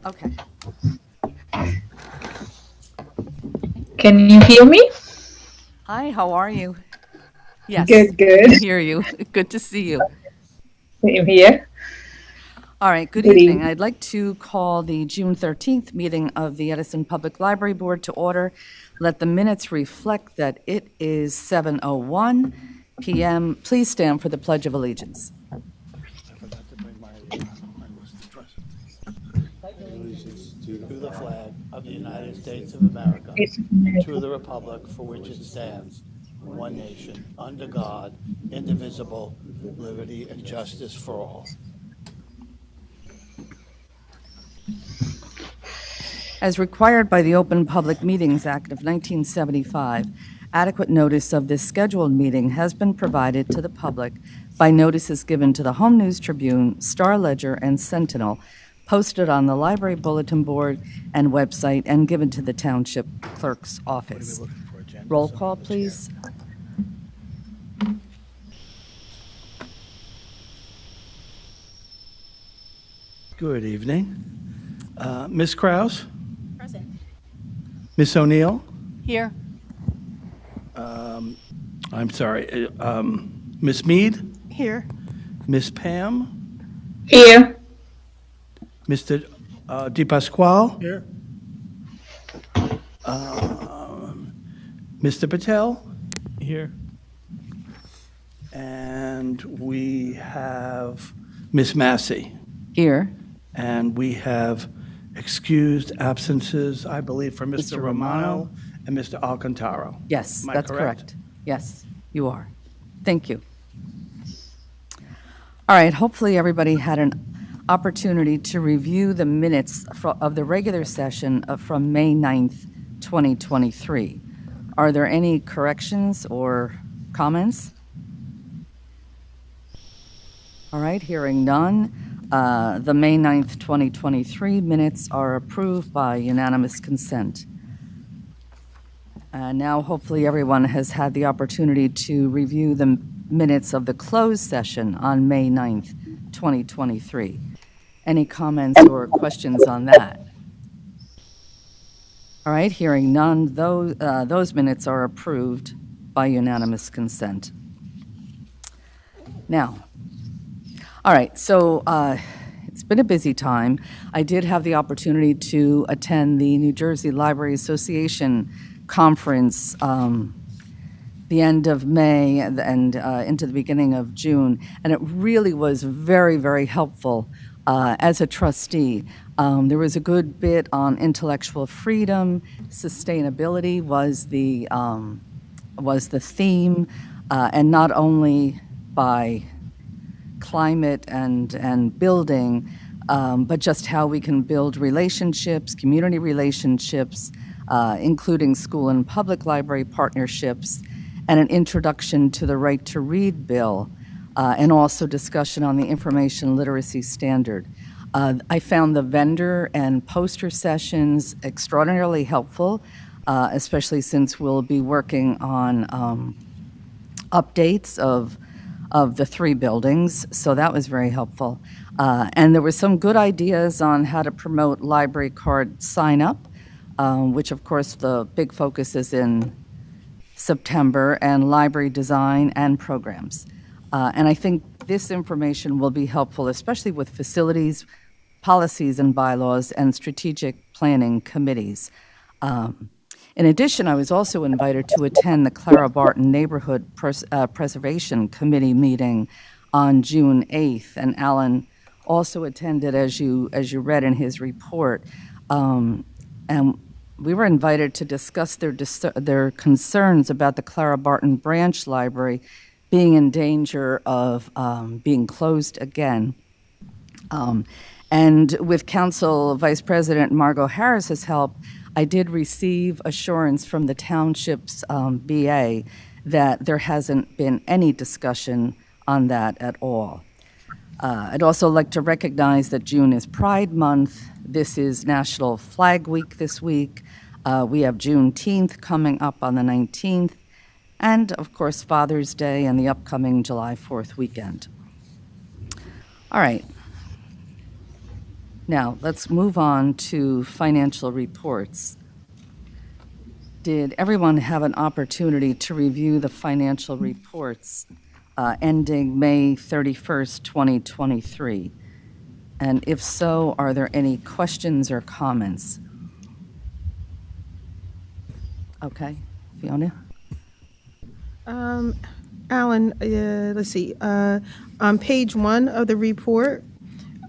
Okay. Can you hear me? Hi, how are you? Yes, Good, we good. can hear you. Good to see you. Same here. All right, good Good evening. evening. I'd like to call the June 13th meeting of the Edison Public Library Board to order. Let the minutes reflect that it is 7:01 p.m. Please stand for the Pledge of Allegiance. I forgot to bring my list of dress. Allegiance to the flag of the United States of America and to the republic for which it stands, one nation, under God, indivisible, liberty and justice for all. As required by the Open Public Meetings Act of 1975, adequate notice of this scheduled meeting has been provided to the public by notices given to the Home News Tribune, Star Ledger, and Sentinel, posted on the library bulletin board and website, and given to the Township Clerk's office. Roll call, please. Good evening. Ms. Kraus? Present. Ms. O'Neill? Here. I'm sorry. Ms. Mead? Here. Ms. Pam? Here. Mr. DePasquale? Here. Mr. Patel? Here. And we have Ms. Massey. Here. And we have excused absences, I believe, for Mr. Mr. Romano and Mr. Alcantara. Yes, Am I that's correct? correct. Yes, you are. Thank you. All right, hopefully everybody had an opportunity to review the minutes of the regular session from May 9th, 2023. Are there any corrections or comments? All right, hearing none. The May 9th, 2023 minutes are approved by unanimous consent. Now, hopefully, everyone has had the opportunity to review the minutes of the closed session on May 9th, 2023. Any comments or questions on that? All right, hearing none, those minutes are approved by unanimous consent. Now, all right, so it's been a busy time. I did have the opportunity to attend the New Jersey Library Association conference the end of May and into the beginning of June, and it really was very, very helpful as a trustee. There was a good bit on intellectual freedom. Sustainability was the theme, and not only by climate and building, but just how we can build relationships, community relationships, including school and public library partnerships, and an introduction to the Right to Read bill, and also discussion on the information literacy standard. I found the vendor and poster sessions extraordinarily helpful, especially since we'll be working on updates of the 3 buildings, so that was very helpful. And there were some good ideas on how to promote library card sign-up, which of course the big focus is in September, and library design and programs. And I think this information will be helpful, especially with facilities, policies and bylaws, and strategic planning committees. In addition, I was also invited to attend the Clara Barton Neighborhood Preservation Committee meeting on June 8th, and Alan also attended, as you read in his report. And we were invited to discuss their concerns about the Clara Barton Branch Library being in danger of being closed again. And with Council Vice President Margot Harris's help, I did receive assurance from the township's BA that there hasn't been any discussion on that at all. I'd also like to recognize that June is Pride Month. This is National Flag Week this week. We have Juneteenth coming up on the 19th, and of course Father's Day and the upcoming July 4th weekend. All right. Now, let's move on to financial reports. Did everyone have an opportunity to review the financial reports ending May 31st, 2023? And if so, are there any questions or comments? Okay, Fiona? Alan, let's see. On page 1 of the report,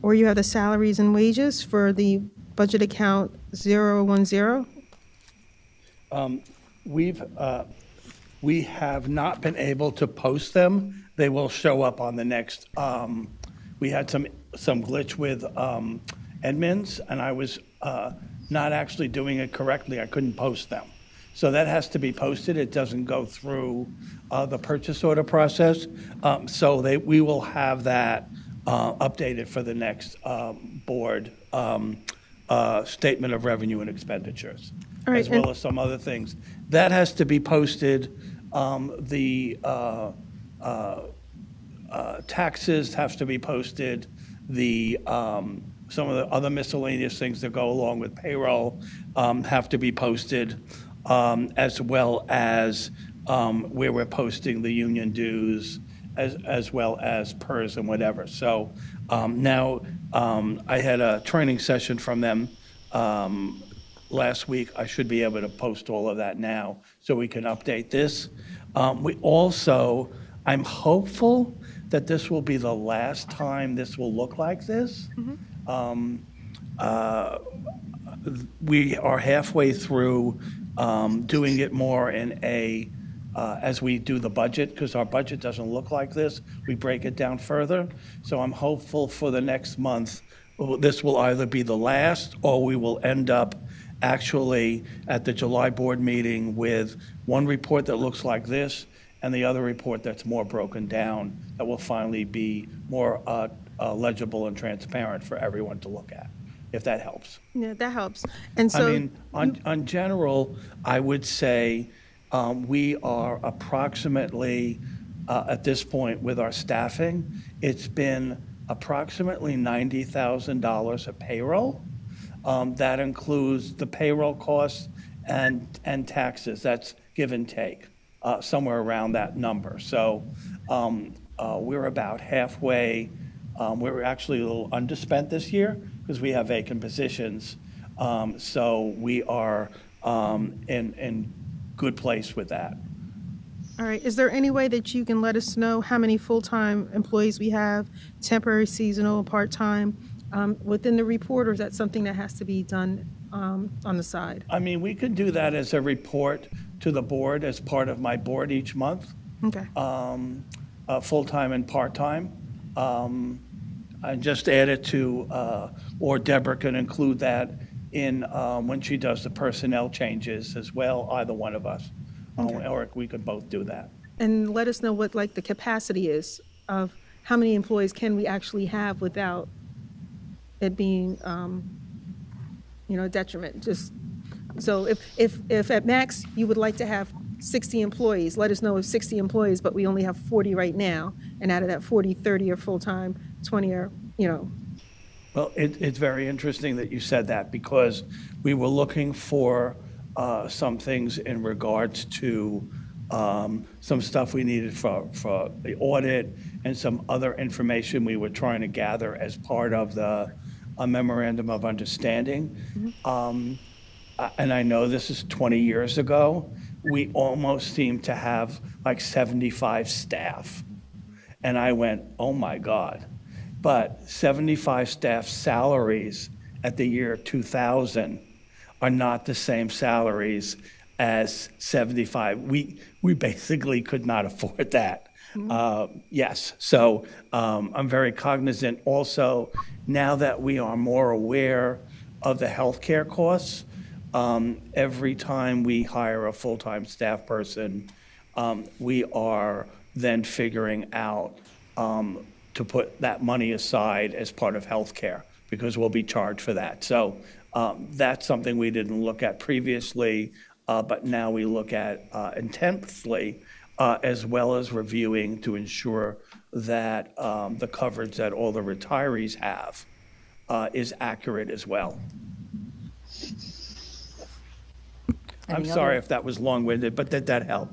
where you have the salaries and wages for the budget account 010. We have not been able to post them. They will show up on the next, we had some glitch with admins, and I was not actually doing it correctly. I couldn't post them. So that has to be posted. It doesn't go through the purchase order process. So we will have that updated for the next board statement of revenue and expenditures, right, as well as some other things. That has to be posted. The taxes have to be posted. The some of the other miscellaneous things that go along with payroll have to be posted, as well as where we're posting the union dues, as well as PERS and whatever. So now I had a training session from them last week. I should be able to post all of that now so we can update this. We also, I'm hopeful that this will be the last time this will look like this. We are halfway through doing it more in a, as we do the budget, because our budget doesn't look like this. We break it down further. So I'm hopeful for the next month, this will either be the last, or we will end up actually at the July board meeting with one report that looks like this and the other report that's more broken down, that will finally be more legible and transparent for everyone to look at, if that helps. Yeah, that helps. And so, I mean, on general, I would say we are approximately, at this point with our staffing, it's been approximately $90,000 of payroll. That includes the payroll costs and taxes. That's give and take, somewhere around that number. So we're about halfway. We're actually a little underspent this year because we have vacant positions. So we are in good place with that. all right, is there any way that you can let us know how many full-time employees we have, temporary, seasonal, part-time, within the report, or is that something that has to be done on the side? I mean, we could do that as a report to the board as part of my board each month. Okay. Full-time and part-time. I just add it to, or Deborah can include that in when she does the personnel changes as well, either one of us. Okay. Or we could both do that. And let us know what like the capacity is of how many employees can we actually have without it being, a detriment. Just so if at max you would like to have 60 employees, let us know of 60 employees, but we only have 40 right now, and out of that 40, 30 are full-time, 20 are, Well, it's very interesting that you said that, because we were looking for some things in regards to some stuff we needed for the audit and some other information we were trying to gather as part of the memorandum of understanding. And I know this is 20 years ago. We almost seemed to have like 75 staff. And I went, oh my God. But 75 staff salaries at the year 2000 are not the same salaries as 75. We basically could not afford that. Yes, so I'm very cognizant also, now that we are more aware of the healthcare costs, every time we hire a full-time staff person, we are then figuring out to put that money aside as part of healthcare, because we'll be charged for that. So that's something we didn't look at previously, but now we look at intensely, as well as reviewing to ensure that the coverage that all the retirees have is accurate as well. I'm Any sorry other- if that was long-winded, but did that help?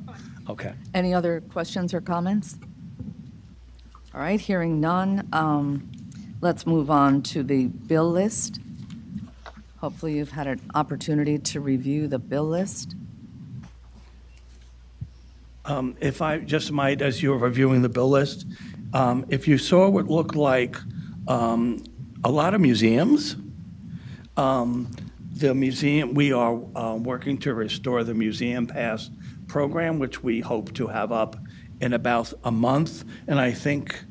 Okay. Any other questions or comments? All right, hearing none, let's move on to the bill list. Hopefully you've had an opportunity to review the bill list. If I just might, as you're reviewing the bill list, if you saw what looked like a lot of museums, the museum, we are working to restore the Museum Pass program, which we hope to have up in about a month. And I think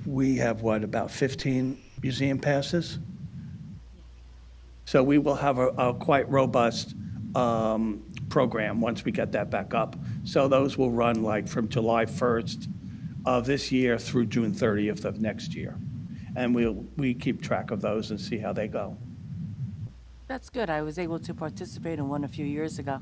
we have, about 15 museum passes? So we will have a quite robust program once we get that back up. So those will run like from July 1st of this year through June 30th of next year. And we keep track of those and see how they go. That's good. I was able to participate in one a few years ago.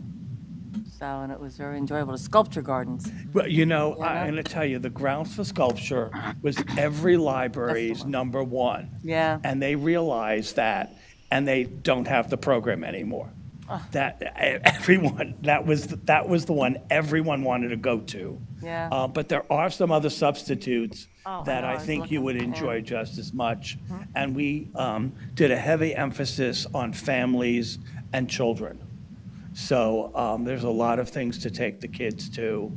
So, and it was very enjoyable. The sculpture gardens. Well, I'm Yeah. going to tell you, the grounds for sculpture was every library's one. number one. Yeah. And they realized that, and they don't have the program anymore. That everyone, that was the one everyone wanted to go to. Yeah. But there are some other substitutes Oh, I that know, I I was think you would looking, yeah. enjoy just as much. And we did a heavy emphasis on families and children. So there's a lot of things to take the kids to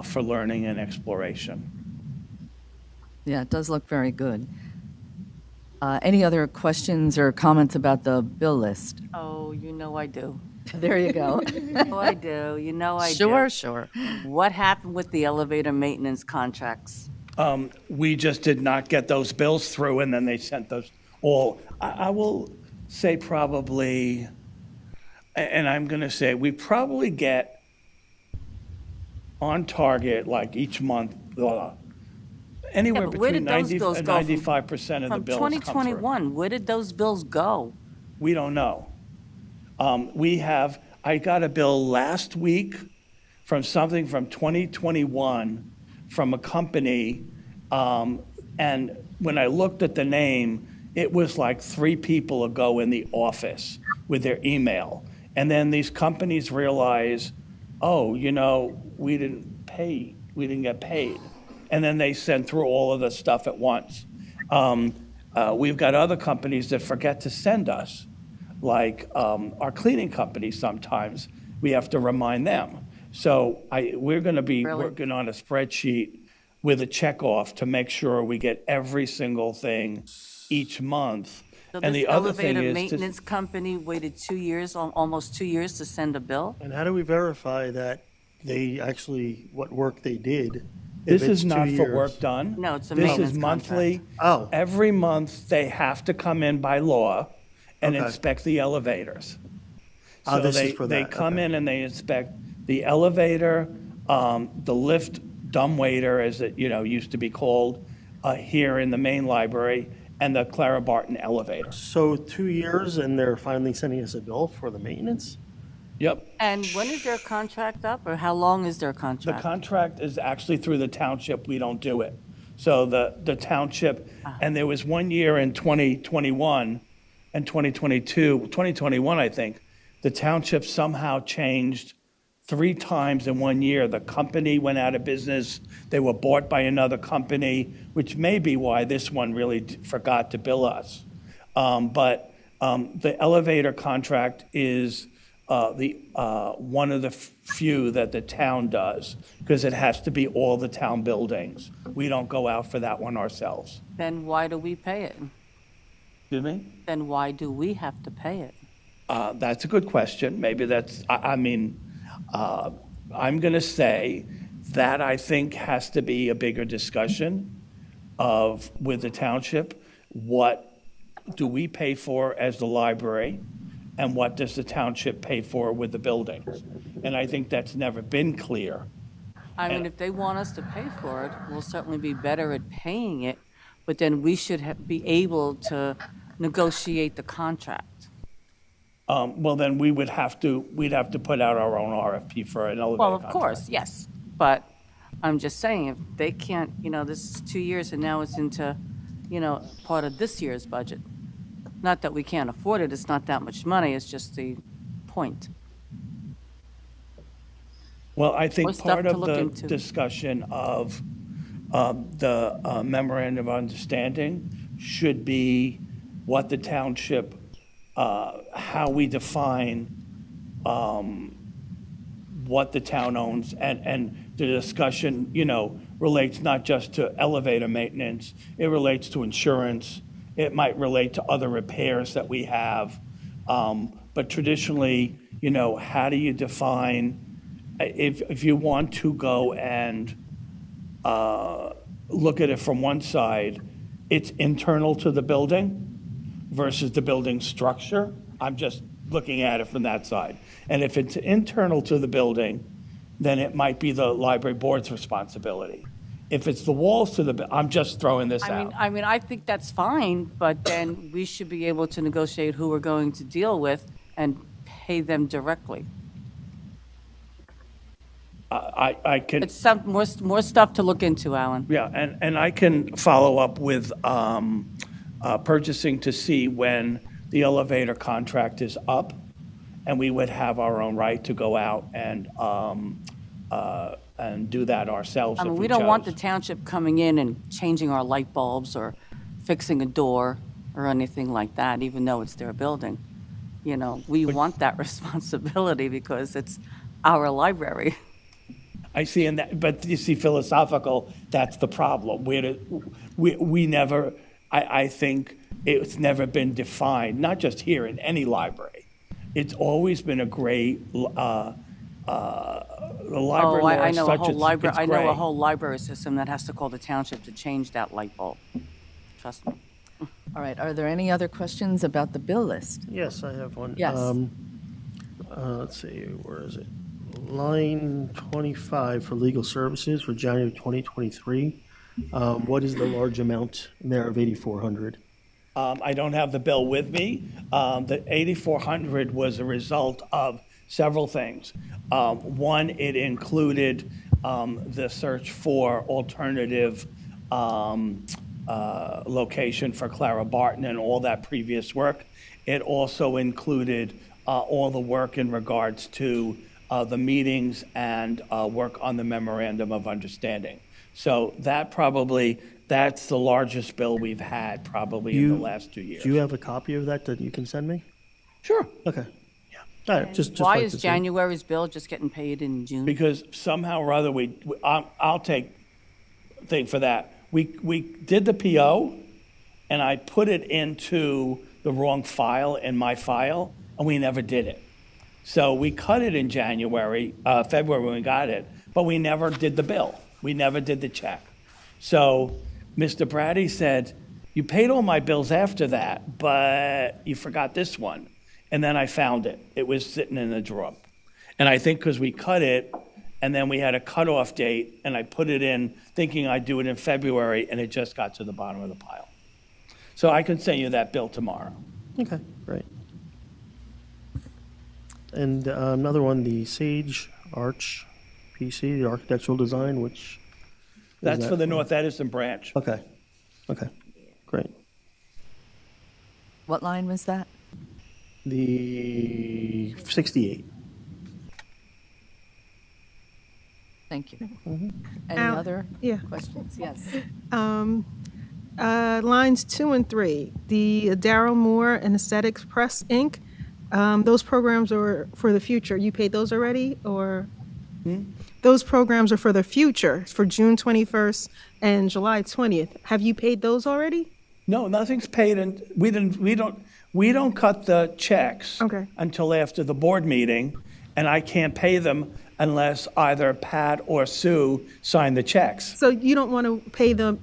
for learning and exploration. Yeah, it does look very good. Any other questions or comments about the bill list? Oh, you know I do. There you go. Oh, I do. You know I do. Sure, sure. What happened with the elevator maintenance contracts? We just did not get those bills through, and then they sent those all. I will say probably, and I'm going to say we probably get on target like each month, anywhere but where between did those 90 bills and go from- 95% of the From bills come through. 2021, where did those bills go? We don't know. I got a bill last week from something from 2021 from a company, and when I looked at the name, it was like 3 people ago in the office with their email. And then these companies realize, oh, we didn't get paid. And then they send through all of the stuff at once. We've got other companies that forget to send us, like our cleaning company sometimes. We have to remind them. So we're going to be Really? working on a spreadsheet with a checkoff to make sure we get every single thing each month. So And this the other thing elevator is maintenance company waited 2 years, almost 2 years to send a bill? And how do we verify that they actually, what work they did? if this it's is 2 not for years? work done. No, it's a This maintenance is monthly. Oh. Every month, they have to come in by law and Okay. inspect the elevators. Oh, So this is they, for they that, come okay. in and they inspect the elevator, the lift dumbwaiter, as it, used to be called, here in the main library, and the Clara Barton elevator. So 2 years and they're finally sending us a bill for the maintenance? Yep. And when is their contract up, or how long is their The contract? contract is actually through the township. We don't do it. So the township, and there was 1 year in 2021 and 2021, I think, the township somehow changed 3 times in 1 year. The company went out of business. They were bought by another company, which may be why this one really forgot to bill us. But the elevator contract is one of the few that the town does, because it has to be all the town buildings. We don't go out for that one ourselves. Then why do we pay it? Excuse me? Then why do we have to pay it? That's a good question. Maybe that's, I'm going to say that I think has to be a bigger discussion with the township. What do we pay for as the library? And what does the township pay for with the buildings? And I think that's never been clear. I mean, if they want us to pay for it, we'll certainly be better at paying it, but then we should be able to negotiate the contract. Well, then we'd have to put out our own RFP for an elevator Well, of contract. course, yes, but I'm just saying, if they can't, this is 2 years and now it's into, part of this year's budget. Not that we can't afford it, it's not that much money, it's just the point. Well, I More think stuff part to of look the into. discussion of the memorandum of understanding should be what the township, how we define what the town owns, and the discussion, relates not just to elevator maintenance, it relates to insurance, it might relate to other repairs that we have. But traditionally, how do you define, if you want to go and look at it from one side, it's internal to the building versus the building structure. I'm just looking at it from that side. And if it's internal to the building, then it might be the library board's responsibility. If it's the walls to the, I'm just throwing this out. I think that's fine, but then we should be able to negotiate who we're going to deal with and pay them directly. I can, It's some more stuff to look into, Alan. yeah, and I can follow up with purchasing to see when the elevator contract is up, and we would have our own right to go out and do that ourselves if we We don't want the chose. township coming in and changing our light bulbs or fixing a door or anything like that, even though it's their building. We want that responsibility because it's our library. I see, but you see, philosophical, that's the problem. We never, I think it's never been defined, not just here, in any library. It's always been a gray, the library law I is know a such, whole it's library. I know gray. a whole library system that has to call the township to change that light bulb. Trust me. All right, are there any other questions about the bill list? Yes, I have one. Yes. Let's see, where is it? Line 25 for legal services for January 2023. What is the large amount there of 8,400? I don't have the bill with me. The 8,400 was a result of several things. One, it included the search for alternative location for Clara Barton and all that previous work. It also included all the work in regards to the meetings and work on the memorandum of understanding. So that's the largest bill we've had probably in the last 2 years. Do you have a copy of that you can send me? Sure. Okay. Yeah. All right, just Why like is to see. January's bill just getting paid in June? Because somehow or other I'll take thing for that. We did the PO, and I put it into the wrong file in my file, and we never did it. So we cut it in February when we got it, but we never did the bill. We never did the check. So Mr. Brady said, "You paid all my bills after that, but you forgot this one." And then I found it. It was sitting in the drawer. And I think because we cut it, and then we had a cutoff date, and I put it in thinking I'd do it in February, and it just got to the bottom of the pile. So I can send you that bill tomorrow. Okay, great. And another one, the Sage Arch PC, the architectural design, which... That's that for the for? North Edison branch. Okay, great. What line was that? The 68. Thank you. Mm-hmm. Any Al- other yeah. questions? Yes. Lines 2 and 3, the Darryl Moore and Aesthetics Press, Inc., those programs are for the future. You paid those already, or? Those programs are for the future, for June 21st and July 20th. Have you paid those already? No, nothing's paid, and we don't cut the checks Okay. until after the board meeting, and I can't pay them unless either Pat or Sue sign the checks. So you don't want to pay them,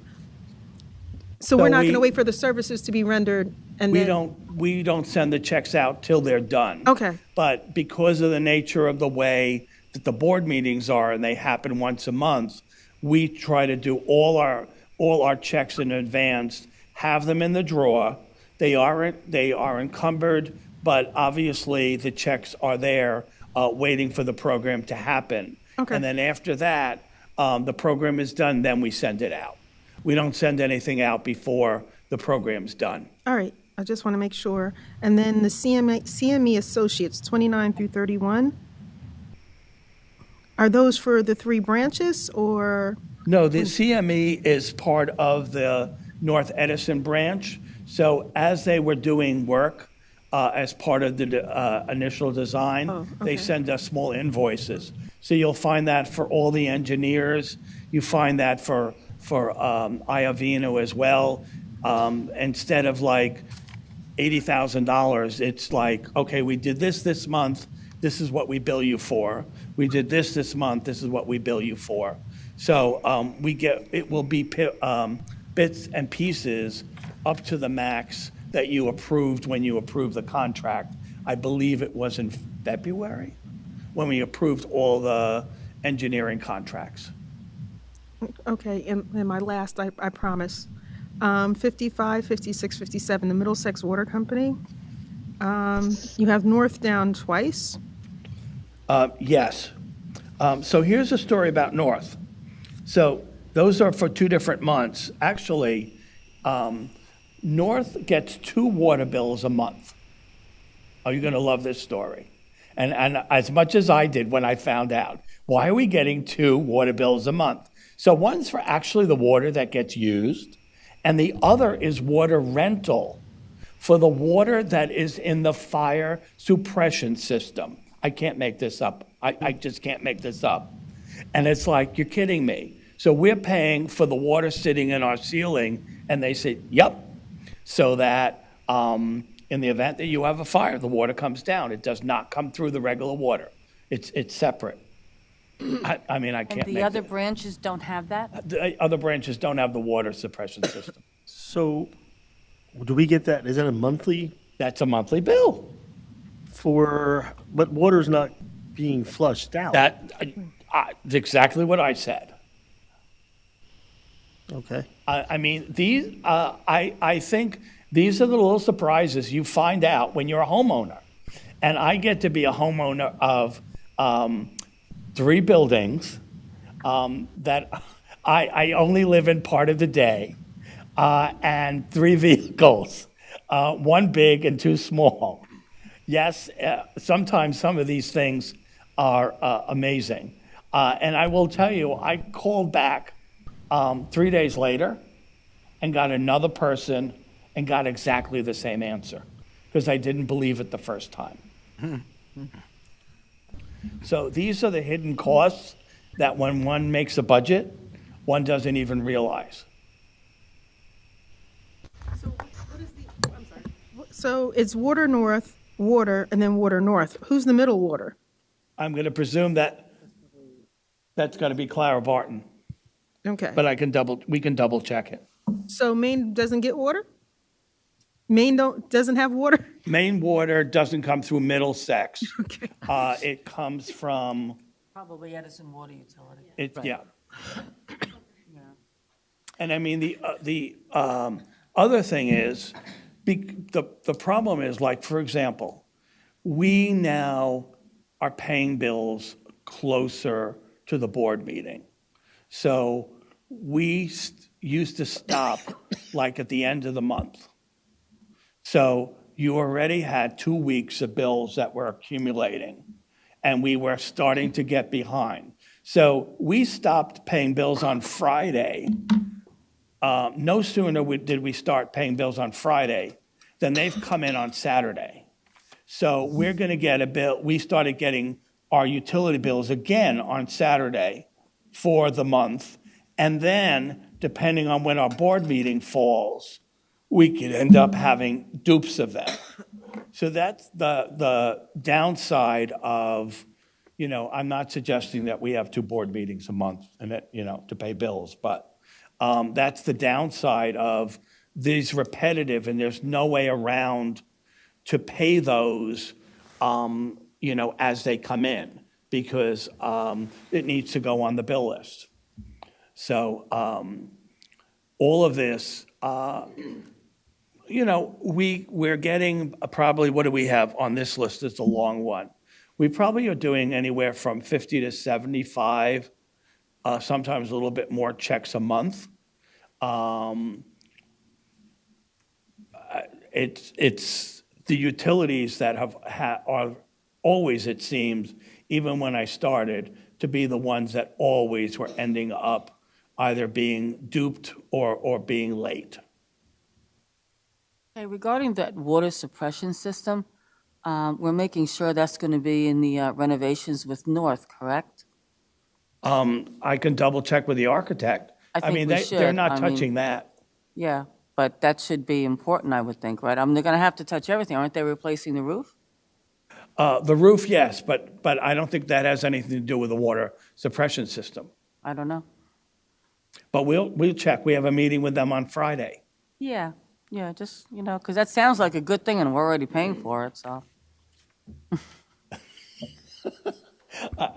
so we're So not going we- to wait for the services to be rendered and then? We don't send the checks out till they're done. Okay. But because of the nature of the way that the board meetings are, and they happen once a month, we try to do all our checks in advance, have them in the drawer. They are encumbered, but obviously the checks are there waiting for the program to happen. Okay. And then after that, the program is done, then we send it out. We don't send anything out before the program's done. All right, I just want to make sure. And then the CME Associates, 29 through 31, are those for the 3 branches or? No, the CME is part of the North Edison branch. So as they were doing work, as part of the initial design, Oh, they okay. send us small invoices. So you'll find that for all the engineers. You find that for Iovino as well. Instead of like $80,000, it's like, okay, we did this month. This is what we bill you for. We did this month. This is what we bill you for. So it will be bits and pieces up to the max that you approved when you approved the contract. I believe it was in February when we approved all the engineering contracts. Okay, and my last, I promise. 55, 56, 57, the Middlesex Water Company. You have North down twice. Yes. So here's a story about North. So those are for 2 different months. Actually, North gets 2 water bills a month. Oh, you're going to love this story. And as much as I did when I found out, why are we getting 2 water bills a month? So one's for actually the water that gets used, and the other is water rental for the water that is in the fire suppression system. I can't make this up. I just can't make this up. And it's like, you're kidding me. So we're paying for the water sitting in our ceiling, and they say, yep, so that in the event that you have a fire, the water comes down. It does not come through the regular water. It's separate. I mean, I can't And the make other it. branches don't have that? The other branches don't have the water suppression system. So do we get that? Is that a monthly That's a monthly bill. but water's not being flushed out? That's exactly what I said. Okay. I mean, I think these are the little surprises you find out when you're a homeowner. And I get to be a homeowner of 3 buildings that I only live in part of the day, and 3 vehicles, 1 big and 2 small. Yes, sometimes some of these things are amazing. And I will tell you, I called back 3 days later and got another person and got exactly the same answer because I didn't believe it the first time. So these are the hidden costs that when one makes a budget, one doesn't even realize. So what is I'm sorry. So it's Water North, Water, and then Water North. Who's the middle water? I'm going to presume that that's going to be Clara Barton, Okay. but we can double check it. So Maine doesn't get water? Maine doesn't have water? Main water doesn't come through Middlesex. Okay. It comes from, Probably Edison Water Utility. yeah. And I mean, the other thing is, the problem is, like, for example, we now are paying bills closer to the board meeting. So we used to stop like at the end of the month. So you already had 2 weeks of bills that were accumulating, and we were starting to get behind. So we stopped paying bills on Friday. No sooner did we start paying bills on Friday than they've come in on Saturday. So we're going to get a bill. We started getting our utility bills again on Saturday for the month. And then, depending on when our board meeting falls, we could end up having dupes of them. So that's the downside of, I'm not suggesting that we have 2 board meetings a month and that, to pay bills, but that's the downside of these repetitive, and there's no way around to pay those, as they come in, because it needs to go on the bill list. So all of this, we're getting probably, what do we have on this list? It's a long one. We probably are doing anywhere from 50 to 75, sometimes a little bit more checks a month. it's the utilities that are always, it seems, even when I started, to be the ones that always were ending up either being duped or being late. Okay, regarding that water suppression system, we're making sure that's going to be in the renovations with North, correct? I can double check with the architect. I think we they're should. not I mean- touching that. Yeah, but that should be important, I would think, right? They're going to have to touch everything. Aren't they replacing the roof? The roof, yes, but I don't think that has anything to do with the water suppression system. I don't know. But we'll check. We have a meeting with them on Friday. Yeah, just, because that sounds like a good thing, and we're already paying for it, so.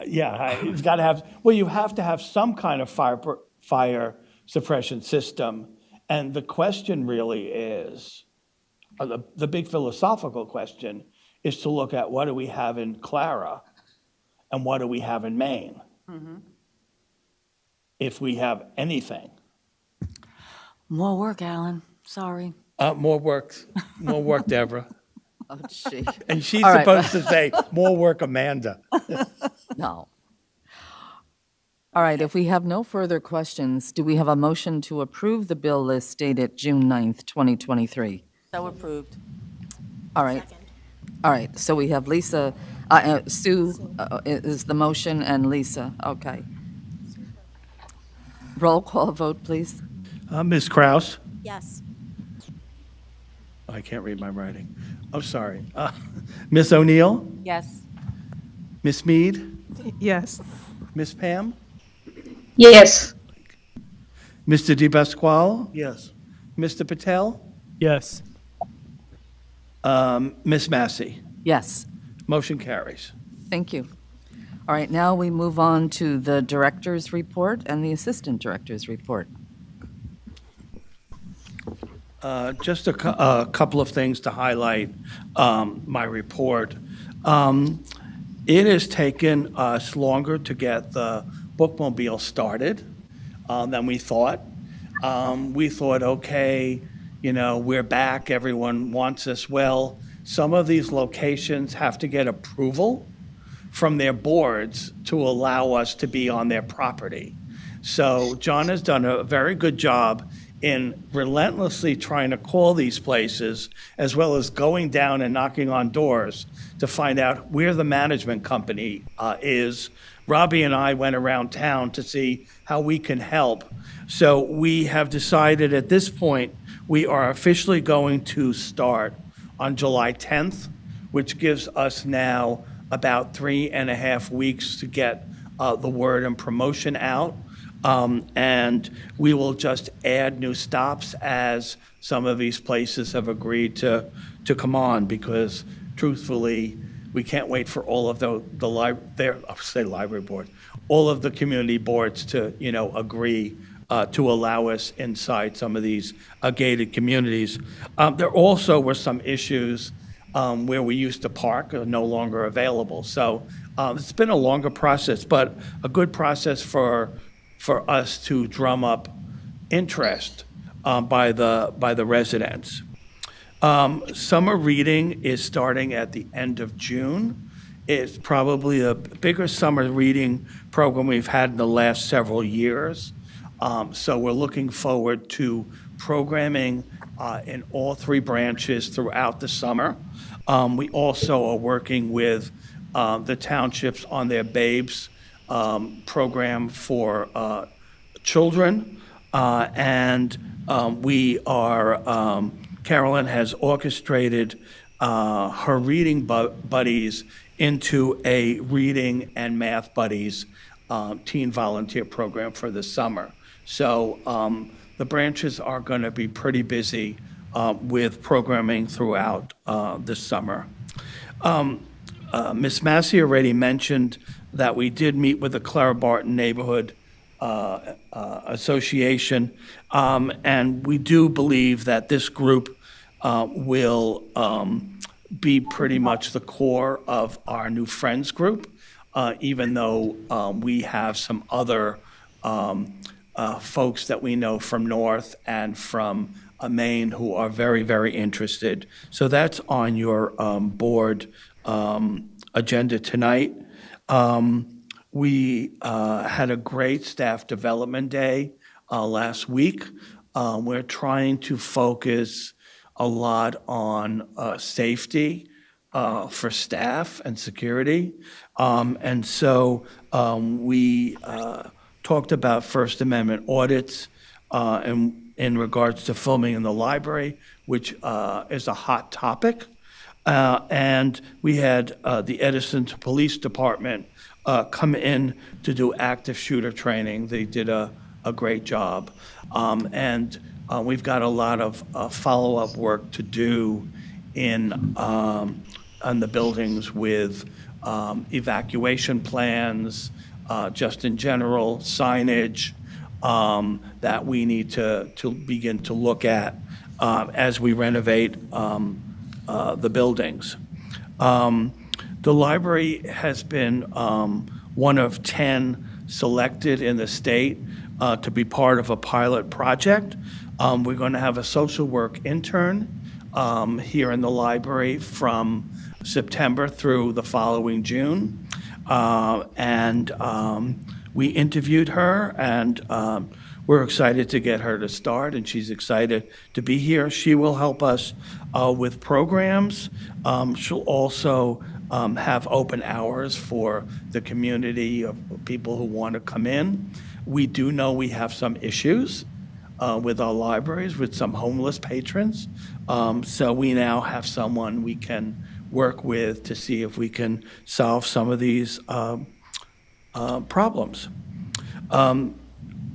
You've got to have, well, you have to have some kind of fire suppression system. And the question really is, the big philosophical question is to look at what do we have in Clara and what do we have in Maine? Mm-hmm. If we have anything. More work, Alan. Sorry. More work, Deborah. Oh, gee. And she's All right. supposed to say, more work, Amanda. No. All right, if we have no further questions, do we have a motion to approve the bill list dated June 9th, 2023? So approved. All right. All right, so we have Lisa, Sue is the motion, and Lisa, okay. Roll call vote, please. Ms. Kraus? Yes. I can't read my writing. I'm sorry. Ms. O'Neill? Yes. Ms. Mead? Yes. Ms. Pam? Yes. Mr. DePasquale? Yes. Mr. Patel? Yes. Ms. Massey? Yes, Motion carries. thank you. All right, now we move on to the director's report and the assistant director's report. Just a couple of things to highlight my report. It has taken us longer to get the bookmobile started than we thought. We thought, okay, we're back, everyone wants us. Well, some of these locations have to get approval from their boards to allow us to be on their property. So John has done a very good job in relentlessly trying to call these places, as well as going down and knocking on doors to find out where the management company is. Robbie and I went around town to see how we can help. So we have decided at this point, we are officially going to start on July 10th, which gives us now about 3.5 weeks to get the word and promotion out. And we will just add new stops as some of these places have agreed to come on, because truthfully, we can't wait for all of library board, all of the community boards to, agree to allow us inside some of these gated communities. There also were some issues where we used to park are no longer available. So it's been a longer process, but a good process for us to drum up interest by the residents. Summer reading is starting at the end of June. It's probably a bigger summer reading program we've had in the last several years. So we're looking forward to programming in all three branches throughout the summer. We also are working with the townships on their BABES program for children. And we are, Carolyn has orchestrated her reading buddies into a reading and math buddies teen volunteer program for the summer. So the branches are going to be pretty busy with programming throughout this summer. Ms. Massey already mentioned that we did meet with the Clara Barton Neighborhood Association, and we do believe that this group will be pretty much the core of our new Friends group, even though we have some other folks that we know from North and from Maine who are very, very interested. So that's on your board agenda tonight. We had a great staff development day last week. We're trying to focus a lot on safety for staff and security. And so we talked about First Amendment audits in regards to filming in the library, which is a hot topic. And we had the Edison Police Department come in to do active shooter training. They did a great job. And we've got a lot of follow-up work to do on the buildings with evacuation plans, just in general, signage, that we need to begin to look at as we renovate the buildings. The library has been one of 10 selected in the state to be part of a pilot project. We're going to have a social work intern here in the library from September through the following June. And we interviewed her, and we're excited to get her to start, and she's excited to be here. She will help us with programs. She'll also have open hours for the community of people who want to come in. We do know we have some issues with our libraries, with some homeless patrons. So we now have someone we can work with to see if we can solve some of these problems.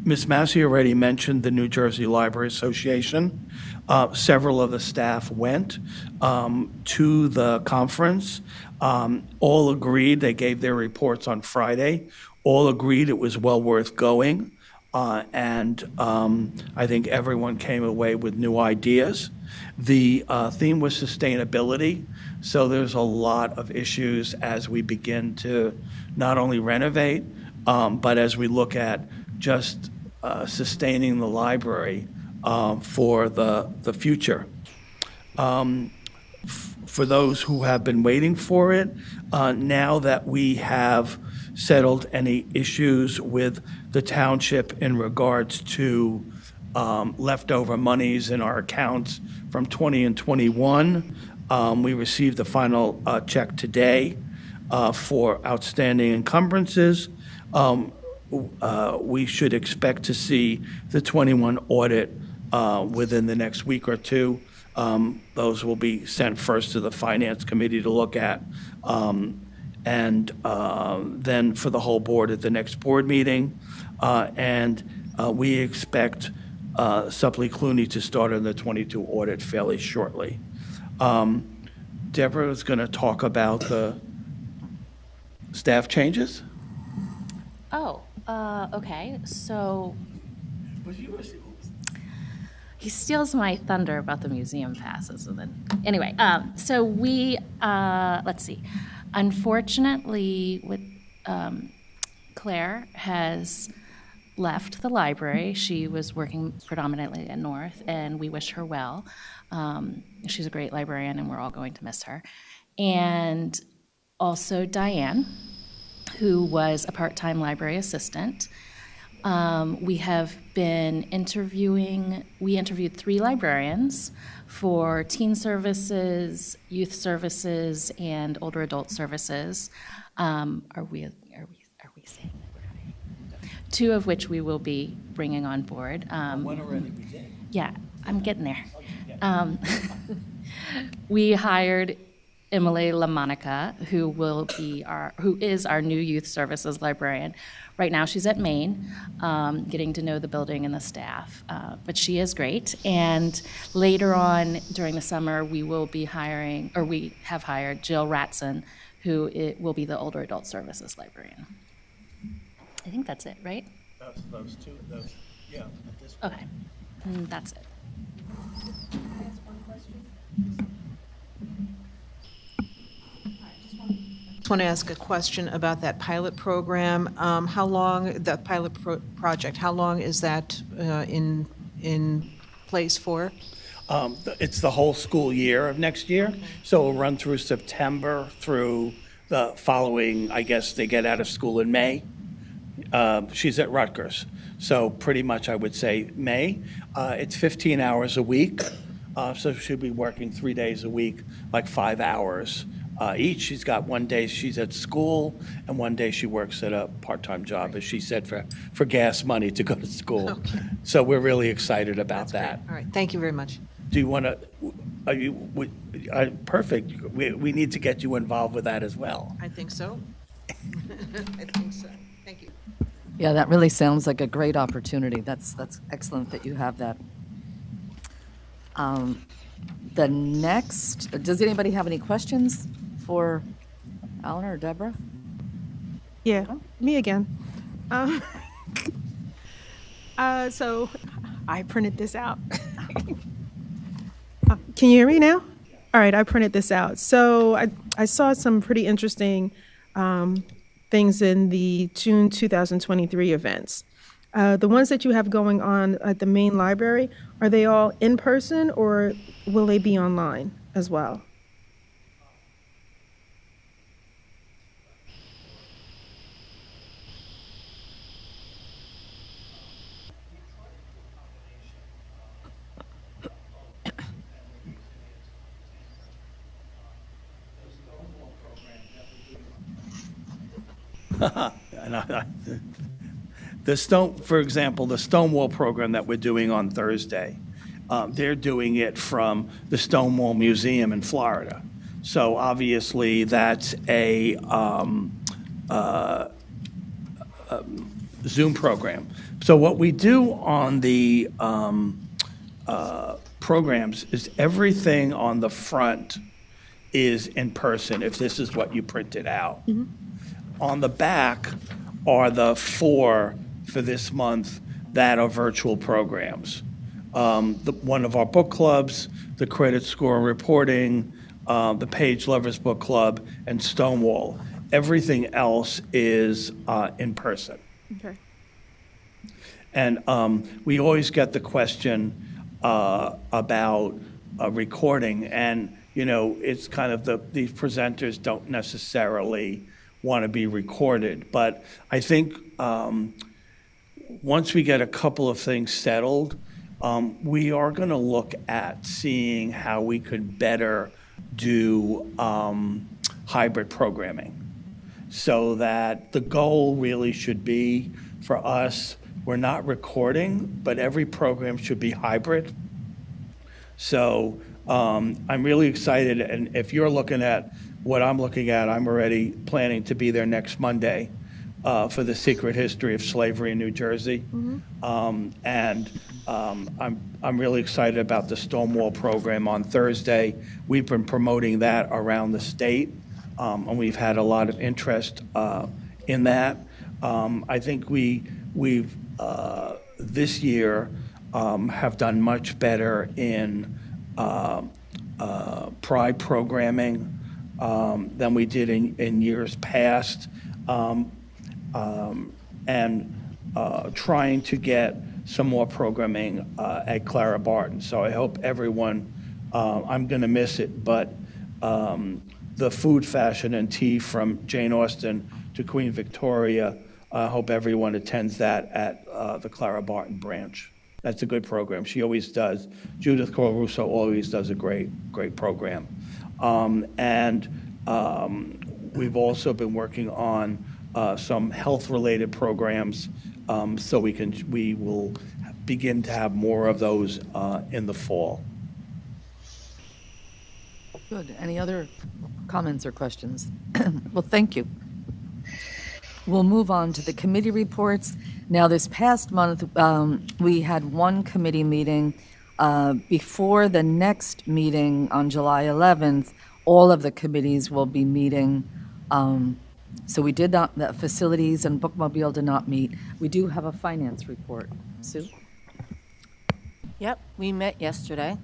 Ms. Massey already mentioned the New Jersey Library Association. Several of the staff went to the conference. All agreed, they gave their reports on Friday, all agreed it was well worth going. And I think everyone came away with new ideas. The theme was sustainability, so there's a lot of issues as we begin to not only renovate, but as we look at just sustaining the library for the future. For those who have been waiting for it, now that we have settled any issues with the township in regards to leftover monies in our accounts from 20 and 21, we received the final check today for outstanding encumbrances. We should expect to see the 21 audit within the next week or two. Those will be sent first to the Finance Committee to look at, and then for the whole board at the next board meeting. And we expect Supply Clooney to start on the 22 audit fairly shortly. Deborah is going to talk about the staff changes. Oh, okay. So he steals my thunder about the museum passes. And then, anyway, so we, let's see. Unfortunately, with Claire has left the library. She was working predominantly at North, and we wish her well. She's a great librarian, and we're all going to miss her. And also Diane, who was a part-time library assistant. We have been we interviewed 3 librarians for teen services, youth services, and older adult services. Are we saying that? 2 of which we will be bringing on board. One already we did. Yeah, I'm getting there. We hired Emily LaMonica, who is our new youth services librarian. Right now, she's at Maine, getting to know the building and the staff, but she is great. And later on during the summer, we will be hiring, or we have hired Jill Ratson, who will be the older adult services librarian. I think that's it, right? Those 2, yeah. At this Okay, that's it. I want to ask a question about that pilot program. How long, the pilot project, how long is that in place for? It's the whole school year of next year, so it'll run through September through the following, I guess they get out of school in May. She's at Rutgers, so pretty much I would say May. It's 15 hours a week, so she'll be working 3 days a week, like 5 hours each. She's got one day she's at school, and one day she works at a part-time job, as she said, for gas money to go to school. Okay. So we're really excited about that. All right, thank you very much. Do you want to, perfect. We need to get you involved with that as well. I think so. I think so. Thank you. Yeah, that really sounds like a great opportunity. That's excellent that you have that. The next, does anybody have any questions for Alan or Deborah? Yeah, me again. So I printed this out. Can you hear me now? All right, I printed this out. So I saw some pretty interesting things in the June 2023 events. The ones that you have going on at the main library, are they all in person or will they be online as well? For example, the Stonewall program that we're doing on Thursday, they're doing it from the Stonewall Museum in Florida. So obviously that's a Zoom program. So what we do on the programs is everything on the front is in person, if this is what you printed out. On the back are the four for this month that are virtual programs. One of our book clubs, the Credit Score and Reporting, the Page Lovers Book Club, and Stonewall. Everything else is in person. Okay. And we always get the question about recording, and it's kind of these presenters don't necessarily want to be recorded. But I think once we get a couple of things settled, we are going to look at seeing how we could better do hybrid programming. So that the goal really should be for us, we're not recording, but every program should be hybrid. So I'm really excited, and if you're looking at what I'm looking at, I'm already planning to be there next Monday for the Secret History of Slavery in New Jersey. I'm really excited about the Stonewall program on Thursday. We've been promoting that around the state, and we've had a lot of interest in that. I think we've this year have done much better in Pride programming than we did in years past, and trying to get some more programming at Clara Barton. So I hope everyone, I'm going to miss it, but the food, fashion, and tea from Jane Austen to Queen Victoria, I hope everyone attends that at the Clara Barton branch. That's a good program. She always does. Judith Cole-Russo always does a great program. We've also been working on some health-related programs, so we will begin to have more of those in the fall. Good. Any other comments or questions? Well, thank you. We'll move on to the committee reports. Now, this past month, we had one committee meeting. Before the next meeting on July 11th, all of the committees will be meeting. So we did not, the facilities and bookmobile did not meet. We do have a finance report. Sue? Yep, we met yesterday,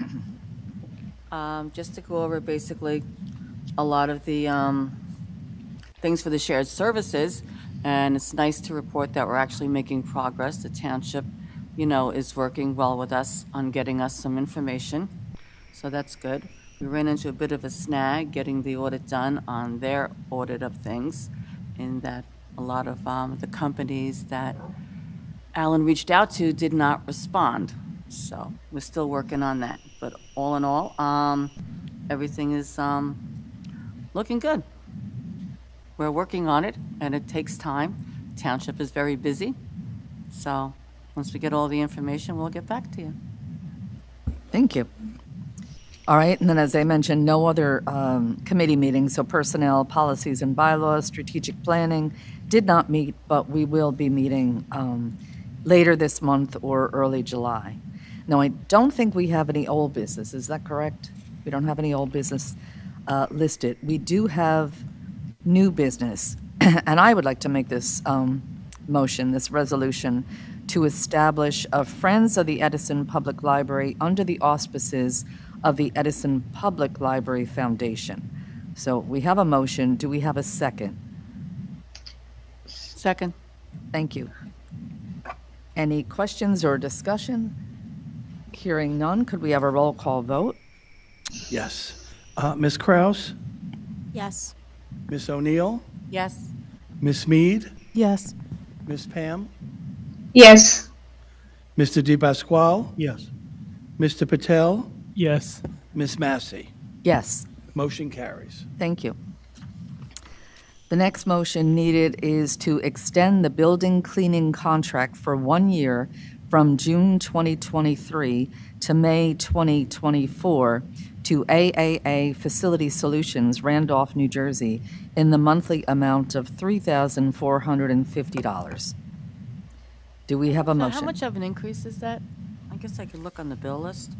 just to go over basically a lot of the things for the shared services, and it's nice to report that we're actually making progress. The township, is working well with us on getting us some information. so that's good. We ran into a bit of a snag getting the audit done on their audit of things, in that a lot of the companies that Alan reached out to did not respond. So we're still working on that. But all in all, everything is looking good. We're working on it, and it takes time. Township is very busy. So once we get all the information, we'll get back to you. Thank you. All right, and then as I mentioned, no other committee meetings, so personnel, policies and bylaws, strategic planning did not meet, but we will be meeting later this month or early July. Now, I don't think we have any old business, is that correct? We don't have any old business listed. We do have new business, and I would like to make this motion, this resolution, to establish a Friends of the Edison Public Library under the auspices of the Edison Public Library Foundation. So we have a motion. Do we have a second? Second. Thank you. Any questions or discussion? Hearing none, could we have a roll call vote? Yes. Ms. Kraus? Yes. Ms. O'Neill? Yes. Ms. Mead? Yes. Ms. Pam? Yes. Mr. DePasquale? Yes. Mr. Patel? Yes. Ms. Massey? Yes. Motion carries. Thank you. The next motion needed is to extend the building cleaning contract for 1 year from June 2023 to May 2024 to AAA Facility Solutions, Randolph, New Jersey, in the monthly amount of $3,450. Do we have a So motion? how much of an increase is that? I guess I could look on the bill list.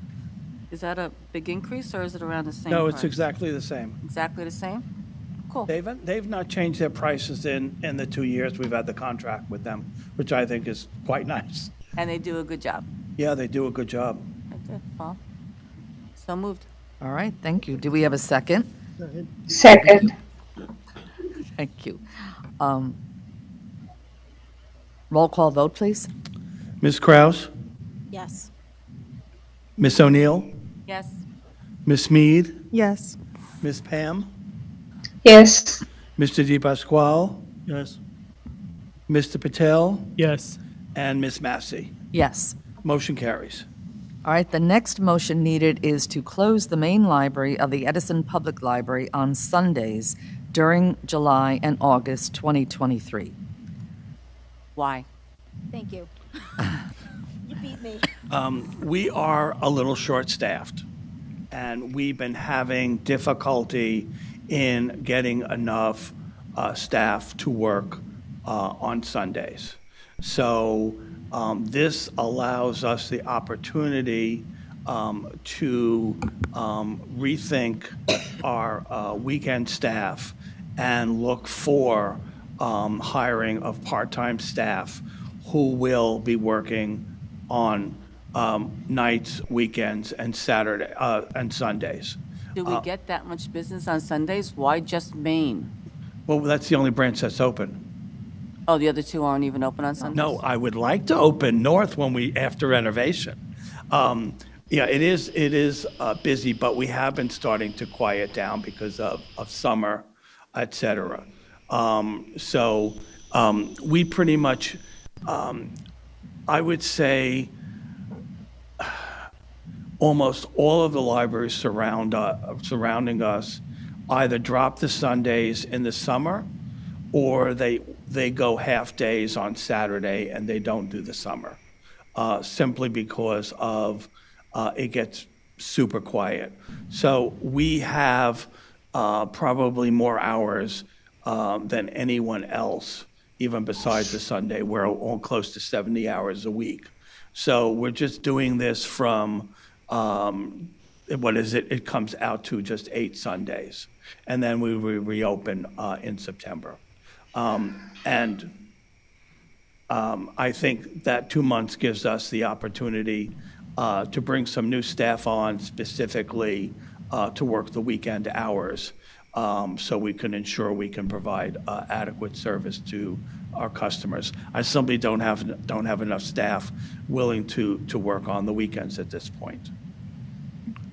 Is that a big increase, or is it around the same No, it's price? exactly the same. Exactly the same? Cool. They've not changed their prices in the 2 years we've had the contract with them, which I think is quite nice. And they do a good job. Yeah, they do a good job. Okay, well, so moved. All right, thank you. Do we have a second? Second. Thank you. Roll call vote, please. Ms. Kraus? Yes. Ms. O'Neill? Yes. Ms. Mead? Yes. Ms. Pam? Yes. Mr. DePasquale? Yes. Mr. Patel? Yes. And Ms. Massey? Yes. Motion carries. All right, the next motion needed is to close the main library of the Edison Public Library on Sundays during July and August 2023. Why? Thank you. You beat me. We are a little short-staffed, and we've been having difficulty in getting enough staff to work on Sundays. So this allows us the opportunity to rethink our weekend staff and look for hiring of part-time staff who will be working on nights, weekends, and Saturday and Sundays. Do we get that much business on Sundays? Why just Maine? Well, that's the only branch that's open. Oh, the other two aren't even open on Sundays? No, I would like to open North after renovation. Yeah, it is busy, but we have been starting to quiet down because of summer, et cetera. So we pretty much, I would say, almost all of the libraries surrounding us either drop the Sundays in the summer, or they go half days on Saturday and they don't do the summer, simply because of it gets super quiet. So we have probably more hours than anyone else, even besides the Sunday. We're all close to 70 hours a week. So we're just doing this from, what is it? It comes out to just 8 Sundays. And then we reopen in September. And I think that 2 months gives us the opportunity to bring some new staff on specifically to work the weekend hours, so we can ensure we can provide adequate service to our customers. I simply don't have enough staff willing to work on the weekends at this point.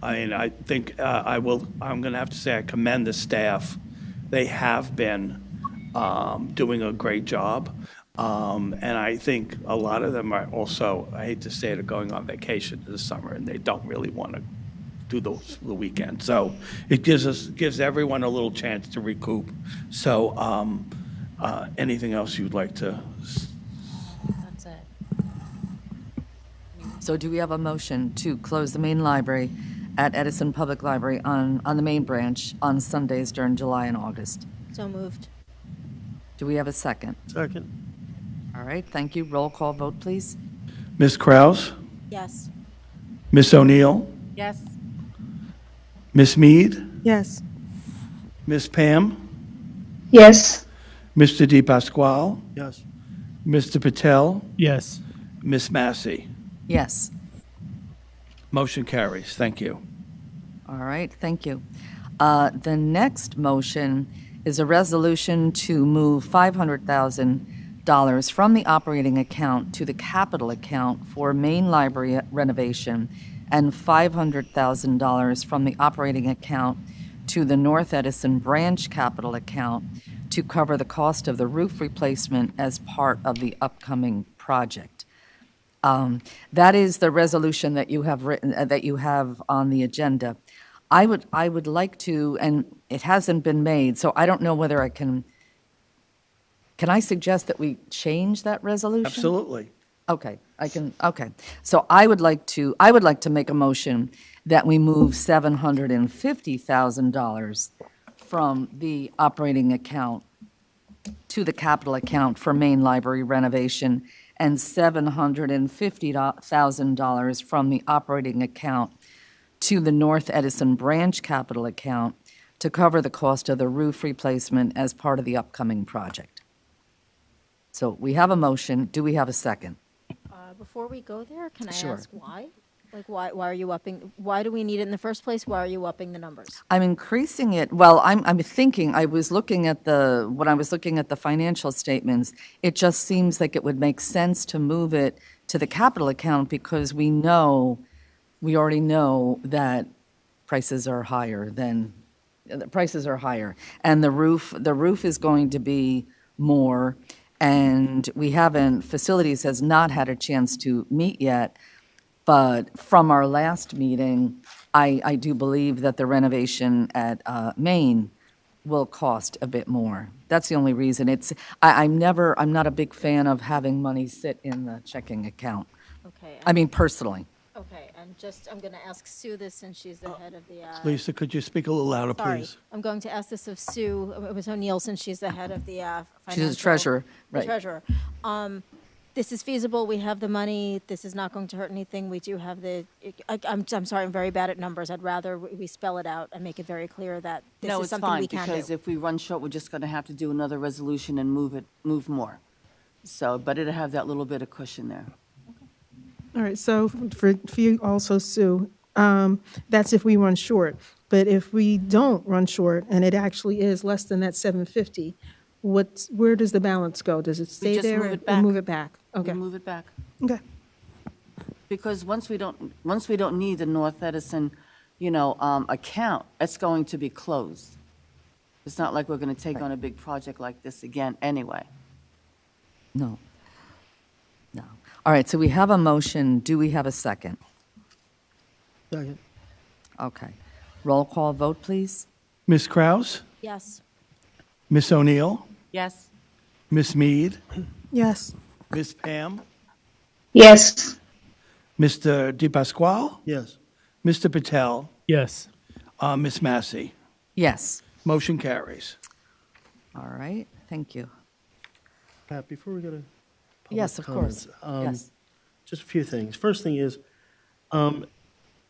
I mean, I think I'm going to have to say I commend the staff. They have been doing a great job. And I think a lot of them are also, I hate to say it, are going on vacation this summer, and they don't really want to do the weekend. So it gives everyone a little chance to recoup. So anything else you'd like to? That's it. So do we have a motion to close the main library at Edison Public Library on the main branch on Sundays during July and August? So moved. Do we have a second? Second. All right, thank you. Roll call vote, please. Ms. Kraus? Yes. Ms. O'Neill? Yes? Ms. Mead? Yes. Ms. Pam? Yes. Mr. Di Pasquale? Yes. Mr. Patel? Yes. Ms. Massey? Yes. Motion carries. Thank you. All right, thank you. The next motion is a resolution to move $500,000 from the operating account to the capital account for main library renovation and $500,000 from the operating account to the North Edison branch capital account to cover the cost of the roof replacement as part of the upcoming project. That is the resolution that you have written, that you have on the agenda. I would like to, and it hasn't been made, so I don't know whether I can I suggest that we change that resolution? Absolutely. Okay, okay. So I would like to make a motion that we move $750,000 from the operating account to the capital account for main library renovation and $750,000 from the operating account to the North Edison branch capital account to cover the cost of the roof replacement as part of the upcoming project. So we have a motion. Do we have a second? Before we go there, can I Sure. ask why? Like, why are you upping, why do we need it in the first place? Why are you upping the numbers? I'm increasing it, well, I'm thinking, when I was looking at the financial statements, it just seems like it would make sense to move it to the capital account because we already know that prices are higher, and the roof is going to be more, and facilities has not had a chance to meet yet. But from our last meeting, I do believe that the renovation at Maine will cost a bit more. That's the only reason. I'm not a big fan of having money sit in the checking account. Okay. I mean, personally. Okay, and I'm going to ask Sue this since she's the head of the. Lisa, could you speak a little louder, Sorry, please? I'm going to ask this of Sue, Ms. O'Neill, since she's the head of the financial. She's the treasurer, the right. treasurer. This is feasible, we have the money, this is not going to hurt anything, we do have I'm sorry, I'm very bad at numbers, I'd rather we spell it out and make it very clear that this No, is it's something fine, we can do. because if we run short, we're just going to have to do another resolution and move more. So, but it'll have that little bit of cushion there. All right, so for you also, Sue, that's if we run short. But if we don't run short and it actually is less than that 750, where does the balance go? Does it stay just there move it or back. move it back? Okay, We move it back. okay. Because once we don't need the North Edison, account, it's going to be closed. It's not like we're going to take on a big project like this again anyway. No. All right, so we have a motion. Do we have a second? Second. Okay. Roll call vote, please. Ms. Kraus? Yes, Ms. O'Neill? Yes? Ms. Mead? Yes, Ms. Pam? Yes. Mr. Di Pasquale? Yes. Mr. Patel? Yes. Ms. Massey? Yes. Motion carries. All right, thank you. Pat, before we go to public Yes, of course. comments, Yes. just a few things. First thing is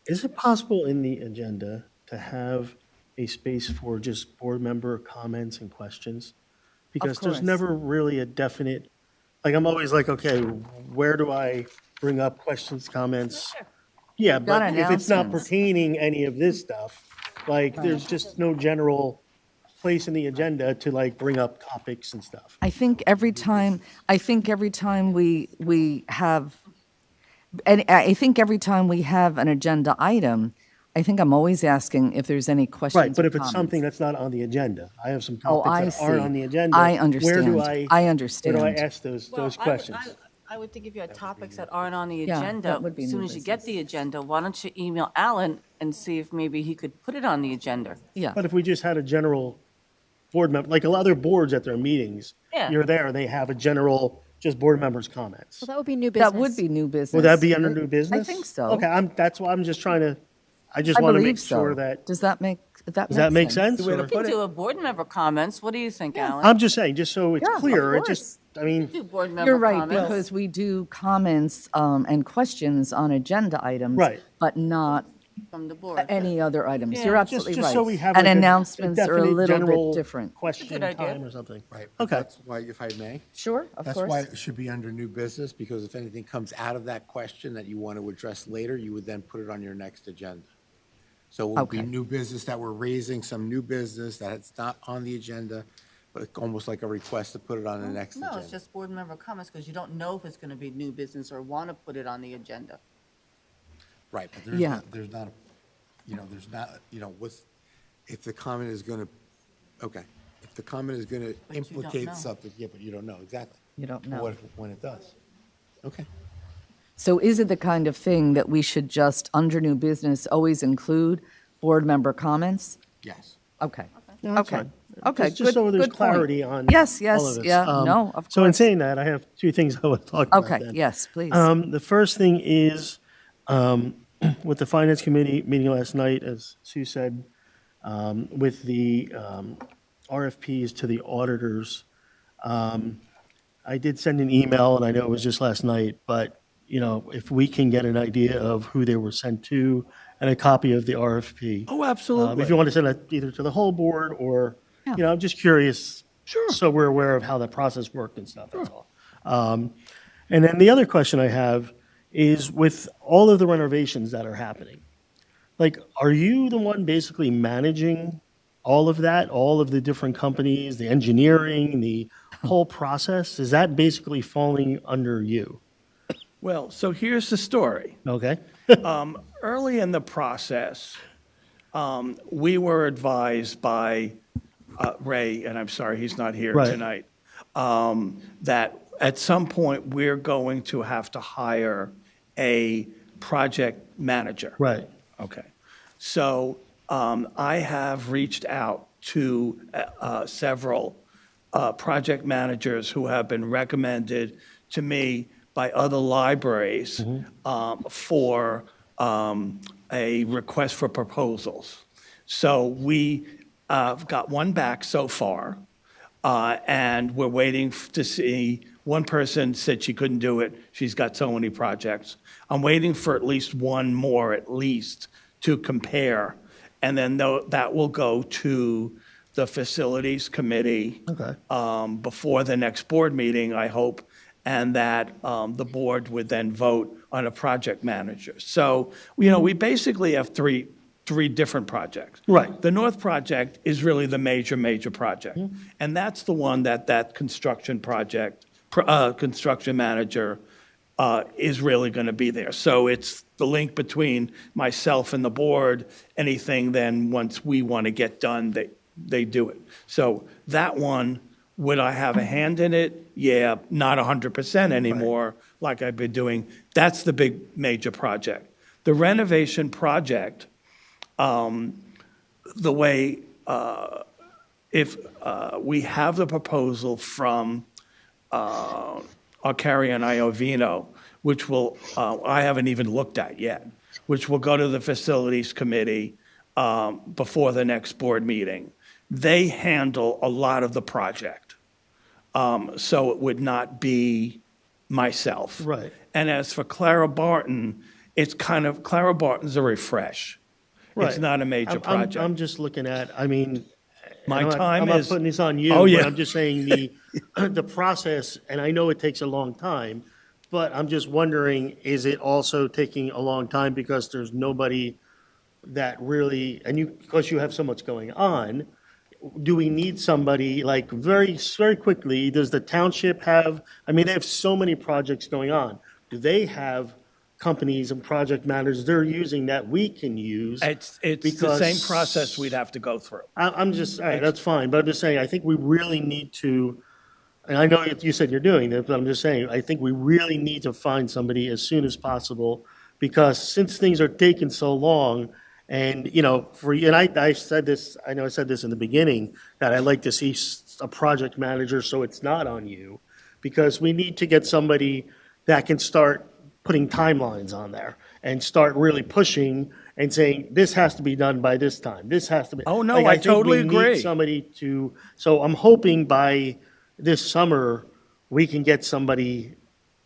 it possible in the agenda to have a space for just board member comments and questions? Because there's course. never really a definite, like, I'm always like, okay, where do I bring up questions, comments? Yeah, Got but if it's not announcements. pertaining any of this stuff, like, there's just no general place in the agenda to like bring up topics and stuff. I think every time we have, and I think every time we have an agenda item, I think I'm always asking if there's any questions Right, but or if it's something comments. that's not on the agenda, I have some Oh, I topics that aren't see. on the agenda. I understand. I Where do understand. I ask those questions? I would think if you had topics that aren't on the Yeah, agenda, that would be as soon new as you get business. the agenda, why don't you email Alan and see if maybe he could put it on the agenda? Yeah. But if we just had a general board member, like a lot of other boards at their meetings, Yeah. you're there, they have a general, just board members' comments. Well, that would be new business. That would be new business. Would that be under new business? I think so. Okay, that's why I'm just trying to, I just I want to make believe so. sure that, Does that make sense? We or- can do a board member comments. What do you think, Alan? I'm just saying, just so it's Yeah, of clear, it course. just, I mean, Do board member You're right, comments. because we do comments and questions on agenda items. Right. But not From the board. any other items. Yeah, You're just- absolutely just right. so we have And like announcements are a definite little general bit different. question Good idea. time or something. Right. but Okay. That's why, if I may, Sure, of that's course. why it should be under new business, because if anything comes out of that question that you want to address later, you would then put it on your next agenda. So it would be Okay. new business that we're raising, some new business that it's not on the agenda, but almost like a request to put it on the next No, agenda. it's just board member comments because you don't know if it's going to be new business or want to put it on the agenda. Right, but Yeah. there's not, if the comment is going to, okay, if the comment is going to But you don't know. implicate something, yeah, but you don't know, exactly. You don't But know. what if, when it does? Okay. So is it the kind of thing that we should just, under new business, always include board member comments? Yes. Okay. No, that's Okay. fine. Okay, Just so good- there's good point. clarity on Yes, all yes, of this. yeah, no, of So in course. saying that, I have two things I want to talk about Okay, then. yes, please. The first thing is, with the Finance Committee meeting last night, as Sue said, with the RFPs to the auditors, I did send an email, and I know it was just last night, but, if we can get an idea of who they were sent to and a copy of the RFP. Oh, absolutely. If you want to send it either to the whole board or, I'm just curious. Sure. So we're aware of how that process worked and stuff, that's all. And then the other question I have is with all of the renovations that are happening, like, are you the one basically managing all of that, all of the different companies, the engineering, the whole process? Is that basically falling under you? Well, so here's the story. Okay? Early in the process, we were advised by Ray, and I'm sorry he's not here Right. tonight, that at some point we're going to have to hire a project manager. Right. Okay. So I have reached out to several project managers who have been recommended to me by other libraries for a request for proposals. So we got one back so far, and we're waiting to see. One person said she couldn't do it. She's got so many projects. I'm waiting for at least one more, at least, to compare. And then that will go to the Facilities Committee Okay. before the next board meeting, I hope, and that the board would then vote on a project manager. So, we basically have three different projects. Right. The North project is really the major project. And that's the one that construction manager is really going to be there. So it's the link between myself and the board. Anything then, once we want to get done, they do it. So that one, would I have a hand in it? Yeah, not 100% anymore, like I've been doing. That's the big major project. The renovation project, the way, if we have the proposal from Arcari and Iovino, which will, I haven't even looked at yet, which will go to the Facilities Committee before the next board meeting. They handle a lot of the project, so it would not be myself. Right. And as for Clara Barton, it's kind of, Clara Barton's a refresh. It's Right. not a major project. I'm just looking at, My I'm not- time I'm not is- putting this on you. Oh, but yeah. I'm just saying the process, and I know it takes a long time, but I'm just wondering, is it also taking a long time because there's nobody that really, because you have so much going on, do we need somebody, like, very, very quickly, does the township have, they have so many projects going on. Do they have companies and project managers they're using that we can use. It's the because- same process we'd have to go through. I'm just, all right, that's fine, but I'm just saying, I think we really need to, and I know you said you're doing it, but I'm just saying, I think we really need to find somebody as soon as possible, because since things are taking so long, and, and I said this, I know I said this in the beginning, that I like to see a project manager so it's not on you, because we need to get somebody that can start putting timelines on there and start really pushing and saying, this has to be done by this time. This has to be. Oh, no, Like, I think totally we need agree. somebody to, so I'm hoping by this summer, we can get somebody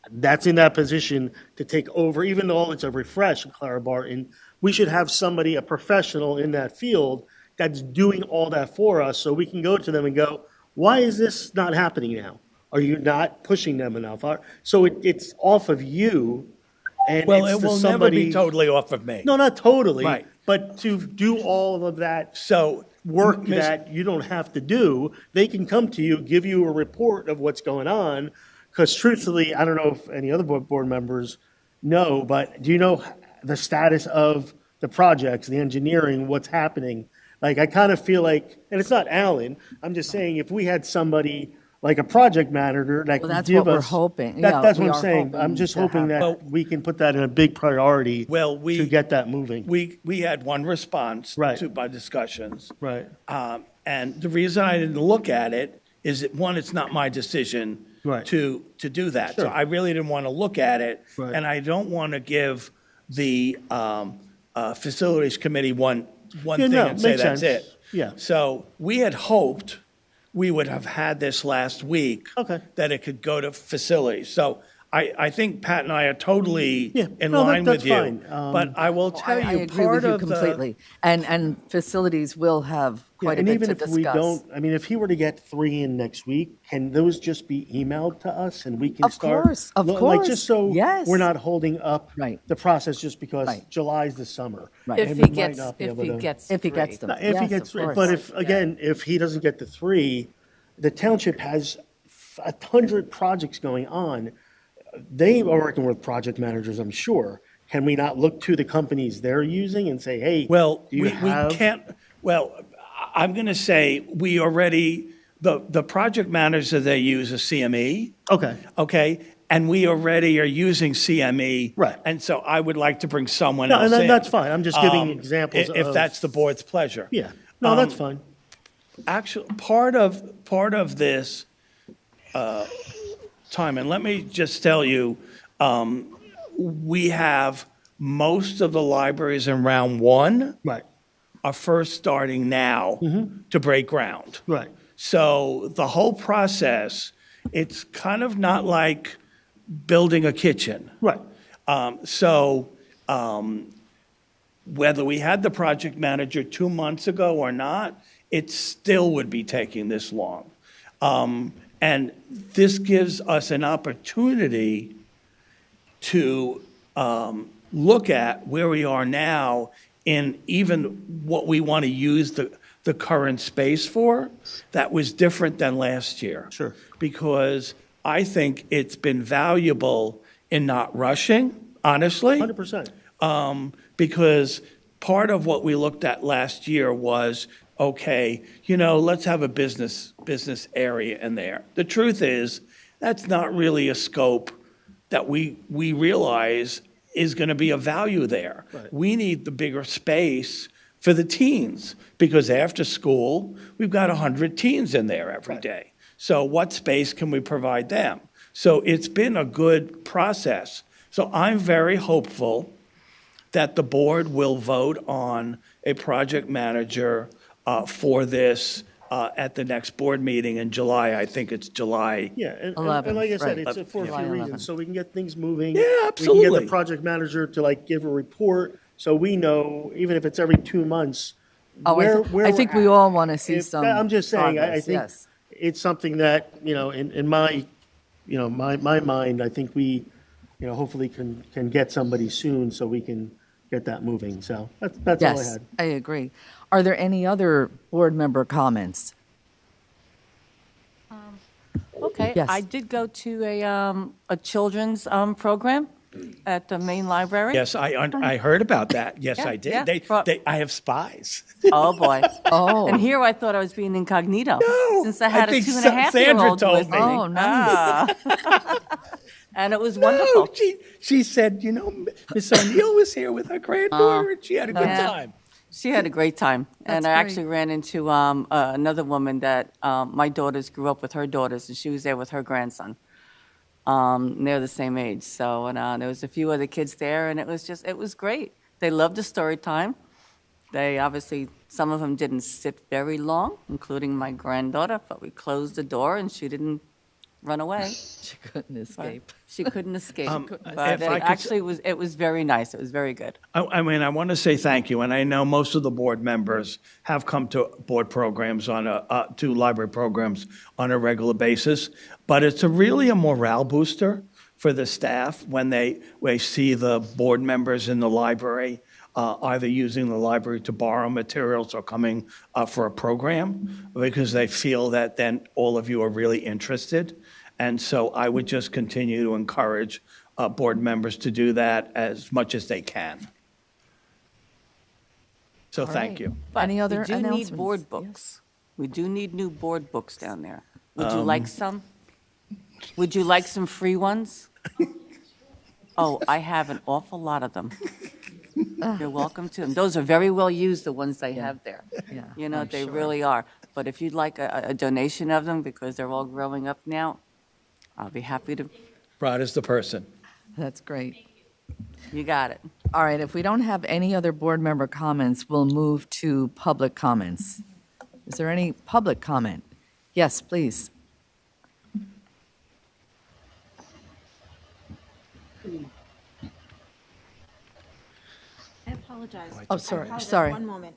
that's in that position to take over, even though it's a refresh, Clara Barton, we should have somebody, a professional in that field that's doing all that for us, so we can go to them and go, why is this not happening now? Are you not pushing them enough? So it's off of you, and Well, it's it to will never somebody. be totally off of me. No, not totally. Right. But to do all of that So work Ms. that you don't have to do, they can come to you, give you a report of what's going on. Because truthfully, I don't know if any other board members know, but do you know the status of the projects, the engineering, what's happening? Like, I kind of feel like, and it's not Alan, I'm just saying, if we had somebody like a project manager that Well, could that's give what we're us. hoping. That- Yeah, That's we what I'm are saying. I'm hoping just to hoping have that we can put that in a big priority Well, we- to get that moving. we had one response Right. to my discussions. Right. And the reason I didn't look at it is that, one, it's not my decision Right. to do that. So Sure. I really didn't want to look at it. Right. And I don't want to give the Facilities Committee one Yeah, thing no, and say makes that's sense. it. Yeah. So we had hoped we would have had this last week. Okay. That it could go to facilities. So I think Pat and I are totally Yeah. in No, line that's with you. fine. But I will tell I you, agree part with you of the. completely. And facilities will have Yeah, quite a and bit even to if we discuss. don't, I mean, if he were to get 3 in next week, can those just be emailed to us and we can Of start? course, of Like, course, just so yes. we're not holding up Right. the process just because Right. July's the summer. Right. If And he we might gets, not be if able he to- gets If he three. gets them. If he Yes, gets of 3, course. but if he doesn't get the 3, the township has 100 projects going on. They are working with project managers, I'm sure. Can we not look to the companies they're using and say, hey, Well, do you we have? can't, well, I'm going to say we already, the project manager they use is CME, Okay, okay? And we already are using CME. Right. And so I would like to bring someone No, else and in. that's fine. I'm just giving examples If of- that's the board's pleasure. yeah, no, that's fine. Actually, part of this time, and let me just tell you, we have most of the libraries in round one Right, are first starting now to break ground. right. So the whole process, it's kind of not like building a kitchen. Right. So whether we had the project manager 2 months ago or not, it still would be taking this long. And this gives us an opportunity to look at where we are now in even what we want to use the current space for. That was different than last year. Sure. Because I think it's been valuable in not rushing, honestly. 100%. Because part of what we looked at last year was, okay, let's have a business area in there. The truth is, that's not really a scope that we realize is going to be of value there. Right. We need the bigger space for the teens, because after school, we've got 100 teens in there every day. So what space can we provide them? So it's been a good process. So I'm very hopeful that the board will vote on a project manager for this at the next board meeting in July. I think it's July. Yeah, and 11th, like I said, right. it's for a July few 11th. reasons, so we can get things moving. Yeah, We can get absolutely. the project manager to give a report, so we know, even if it's every 2 months, Oh, where I think we're we at. all want to see If- some I'm just saying, I progress, think yes. it's something that, in my, my mind, I think we, hopefully can get somebody soon so we can get that moving. So that's all I Yes, had. I agree. Are there any other board member comments? Okay, Yes. I did go to a children's program at the main library. Yes, I heard about that. Yes, Yeah, I did. yeah. I have spies. Oh, boy. Oh. And here I thought I was being incognito. No, Since I I had a think 2.5-year-old Sandra told with me. me. Oh, nice. And it was No, wonderful. she said, Miss O'Neill was here with her granddaughter, and she had a good Yeah. time. She had a great time. And That's I great. actually ran into another woman that my daughters grew up with her daughters, and she was there with her grandson. And they're the same age. So, and there was a few other kids there, and it was great. They loved the story time. They obviously, some of them didn't sit very long, including my granddaughter, but we closed the door and she didn't run away. She couldn't escape. She couldn't escape. if But I it could- actually it was very nice. It was very good. I mean, I want to say thank you, and I know most of the board members have come to board programs to library programs on a regular basis, but it's really a morale booster for the staff when they see the board members in the library either using the library to borrow materials or coming for a program, because they feel that then all of you are really interested. And so I would just continue to encourage board members to do that as much as they can. So thank right. you. But Any other we do announcements? need board Yes. books. We do need new board books down there. Would you like some? Would you like some free ones? Oh, I have an awful lot of them. You're welcome to them. Those are very well used, the ones they have there. Yeah, You know, I'm they sure. really are. But if you'd like a donation of them, because they're all growing up now, I'll be happy to. Rod is the person. That's great. You got it. All right, if we don't have any other board member comments, we'll move to public comments. Is there any public comment? Yes, please. I apologize. Oh, sorry, I apologize. sorry. One moment.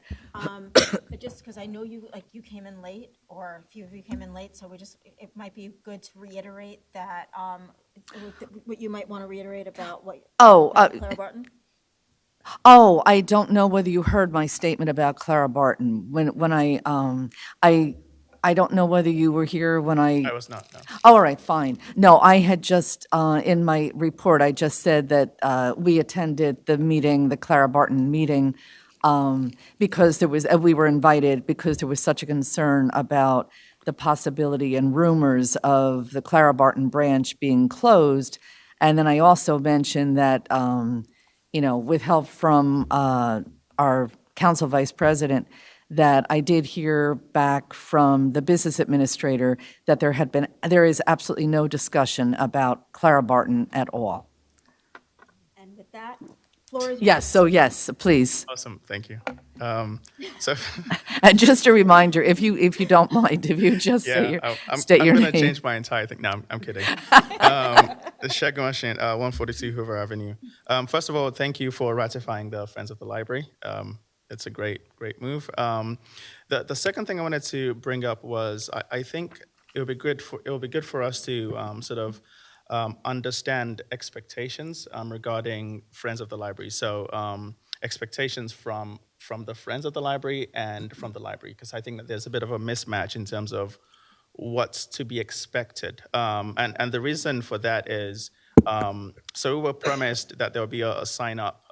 Just because I know you came in late, or a few of you came in late, so it might be good to reiterate that, what you might want to reiterate about Oh, Clara Barton? Oh, I don't know whether you heard my statement about Clara Barton. When I don't know whether you were here when I was not, no. Oh, all right, fine. No, I had just, in my report, I just said that we attended the meeting, the Clara Barton meeting, because we were invited because there was such a concern about the possibility and rumors of the Clara Barton branch being closed. And then I also mentioned that, with help from our council vice president, that I did hear back from the business administrator that there is absolutely no discussion about Clara Barton at all. And with that, floor is Yes, so yes, please. Awesome, thank you. So, And just a reminder, if you don't mind, if you just yeah, state I'm your going to name. change my entire thing. No, I'm kidding. Shagun Shin, 142 Hoover Avenue. First of all, thank you for ratifying the Friends of the Library. It's a great move. The second thing I wanted to bring up was I think it would be good for us to sort of understand expectations regarding Friends of the Library. So expectations from the Friends of the Library and from the library, because I think that there's a bit of a mismatch in terms of what's to be expected. And the reason for that is, so we were promised that there would be a sign-up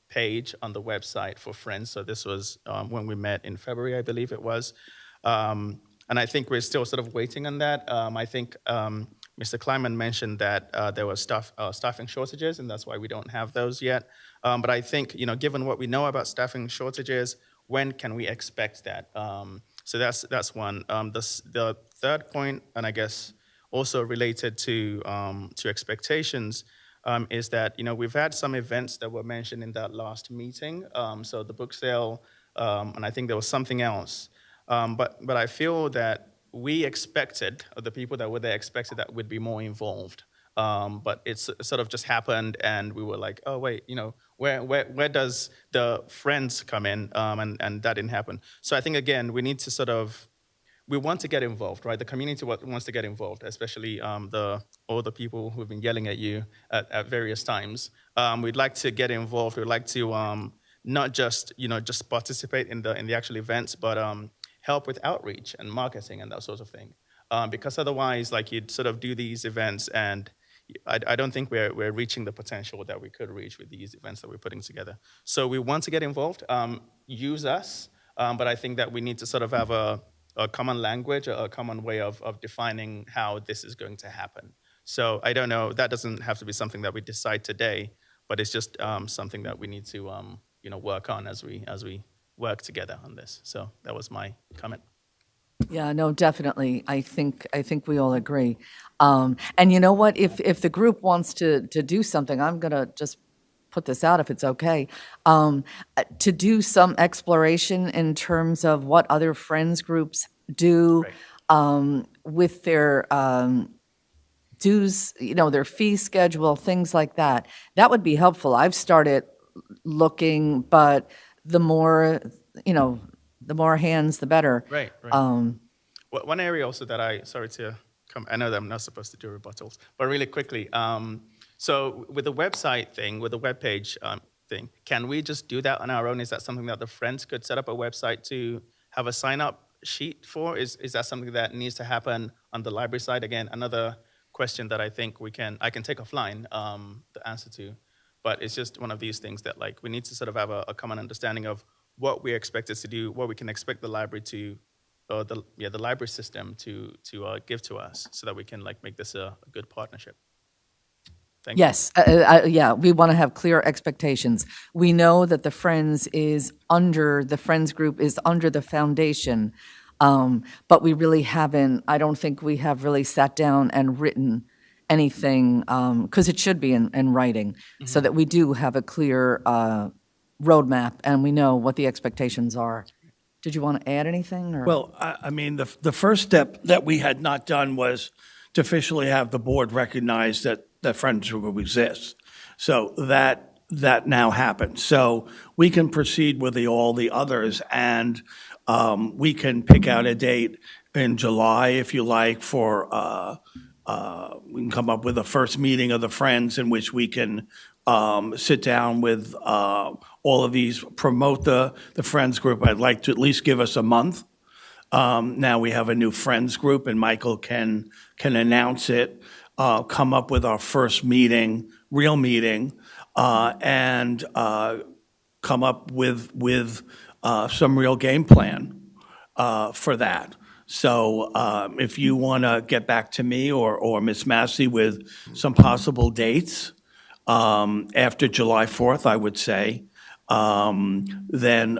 page on the website for Friends. So this was when we met in February, I believe it was. And I think we're still sort of waiting on that. I think Mr. Kleiman mentioned that there was staffing shortages, and that's why we don't have those yet. But I think, given what we know about staffing shortages, when can we expect that? So that's one. The third point, and I guess also related to expectations, is that we've had some events that were mentioned in that last meeting. So the book sale, and I think there was something else. But I feel that we expected, or the people that were there expected, that we'd be more involved. But it's sort of just happened, and we were like, oh wait, where does the Friends come in? And that didn't happen. So I think again, we need to we want to get involved, right? The community wants to get involved, especially all the people who've been yelling at you at various times. We'd like to get involved. We'd like to not just just participate in the actual events, but help with outreach and marketing and that sort of thing. Because otherwise, like, you'd sort of do these events and I don't think we're reaching the potential that we could reach with these events that we're putting together. So we want to get involved, use us, but I think that we need to sort of have a common language, a common way of defining how this is going to happen. So I don't know, that doesn't have to be something that we decide today, but it's just something that we need to work on as we work together on this. So that was my comment. Yeah, no, definitely. I think we all agree. And you know what? If the group wants to do something, I'm gonna just put this out if it's okay. To do some exploration in terms of what other friends groups do with their dues, their fee schedule, things like that. That would be helpful. I've started looking, but the more, the more hands, the better. Right. One area also that I know that I'm not supposed to do rebuttals, but really quickly, so with the website thing, with the webpage thing, can we just do that on our own? Is that something that the friends could set up a website to have a sign-up sheet for? Is that something that needs to happen on the library side? Again, another question that I think I can take offline the answer to, but it's just one of these things that we need to sort of have a common understanding of what we expect us to do, what we can expect the library to, or the library system to give to us, so that we can make this a good partnership. Thank you. Yes, yeah, we want to have clear expectations. We know that the Friends group is under the foundation, but we really haven't, I don't think we have really sat down and written anything, because it should be in writing, so that we do have a clear roadmap and we know what the expectations are. Did you want to add anything? Or? Well, I mean, the first step that we had not done was to officially have the board recognize that Friends Group exists. So that now happens. So we can proceed with all the others, and we can pick out a date in July, if you like, for we can come up with a first meeting of the Friends in which we can sit down with all of these, promote the Friends Group. I'd like to at least give us a month. Now we have a new Friends Group, and Michael can announce it, come up with our first meeting, real meeting, and come up with some real game plan for that. So if you want to get back to me or Ms. Massey with some possible dates after July 4th, I would say, then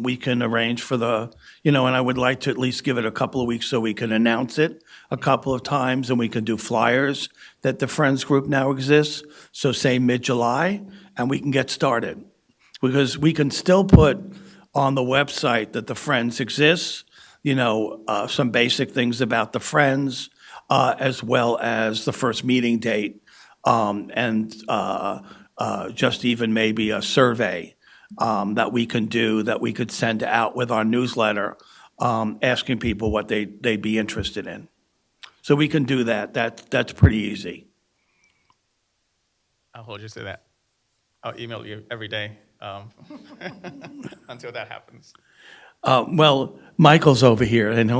we can arrange for and I would like to at least give it a couple of weeks so we can announce it a couple of times, and we can do flyers that the Friends Group now exists. So say mid-July, and we can get started. Because we can still put on the website that the Friends exists, some basic things about the Friends, as well as the first meeting date, and just even maybe a survey that we can do, that we could send out with our newsletter, asking people what they'd be interested in. So we can do that. That's pretty easy. I'll hold you to that. I'll email you every day until that happens. Well, Michael's over here, and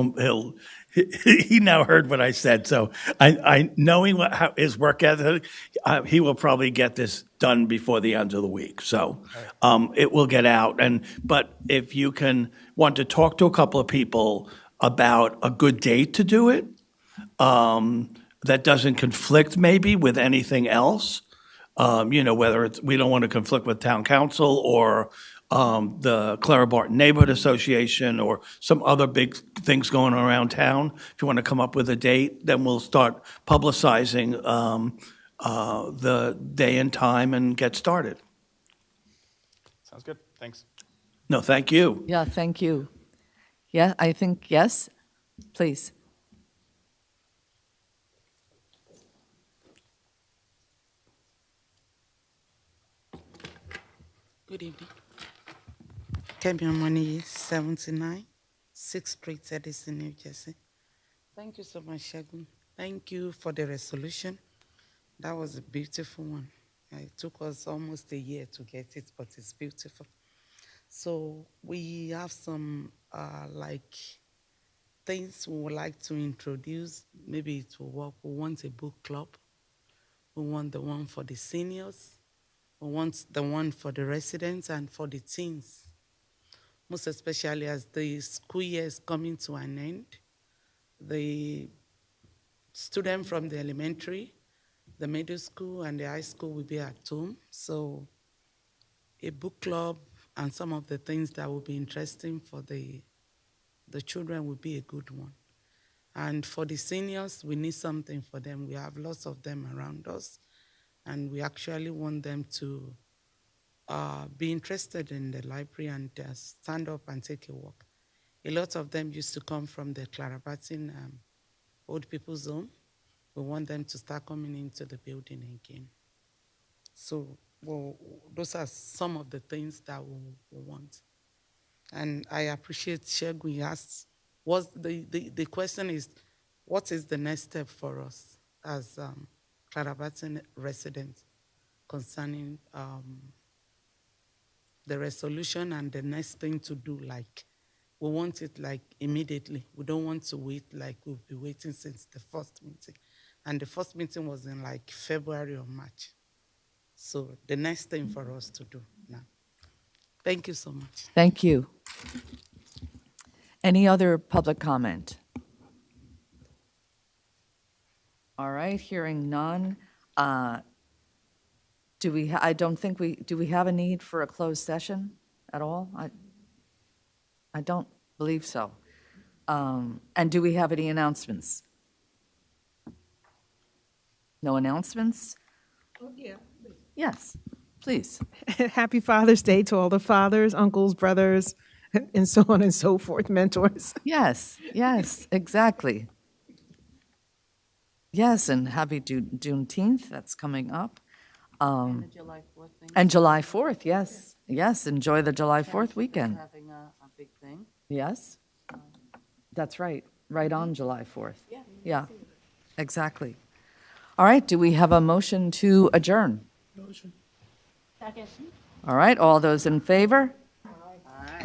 he now heard what I said. So I knowing how his work ethic, he will probably get this done before the end of the week. So it will get out. But if you want to talk to a couple of people about a good date to do it, that doesn't conflict maybe with anything else, whether we don't want to conflict with town council or the Clara Barton Neighborhood Association or some other big things going on around town. If you want to come up with a date, then we'll start publicizing the day and time and get started. Sounds good. Thanks. No, thank you. Yeah, thank you. Yeah, I think, yes, please. Good evening. Kemi Money, 79, 6th Street, Edison, New Jersey. Thank you so much, Shagun. Thank you for the resolution. That was a beautiful one. It took us almost a year to get it, but it's beautiful. So we have some things we would like to introduce. Maybe it will work. We want a book club We want the one for the seniors. We want the one for the residents and for the teens. Most especially as the school year is coming to an end, the student from the elementary, the middle school, and the high school will be at home. So a book club and some of the things that will be interesting for the children will be a good one. And for the seniors, we need something for them. We have lots of them around us, and we actually want them to be interested in the library and stand up and take a walk. A lot of them used to come from the Clarabatin Old People's Home. We want them to start coming into the building again. So those are some of the things that we want. And I appreciate Shegun. He asked, the question is, what is the next step for us as Clarabatin residents concerning the resolution and the next thing to do? Like, we want it like immediately. We don't want to wait like we've been waiting since the first meeting. And the first meeting was in like February or March. So the next thing for us to do now. Thank you so much. Thank you. Any other public comment? All right, hearing none. Do we have a need for a closed session at all? I don't believe so. And do we have any announcements? No announcements? Oh, yeah. Yes, please. Happy Father's Day to all the fathers, uncles, brothers, and so on and so forth, mentors. Yes, exactly. Yes, and happy Juneteenth, that's coming up. And the July 4th thing. And July 4th, yes. Yes, enjoy the July 4th weekend. Having a big thing. Yes, that's right, right on July 4th. Yeah, exactly. All right, do we have a motion to adjourn? Motion. Second. All right, all those in favor?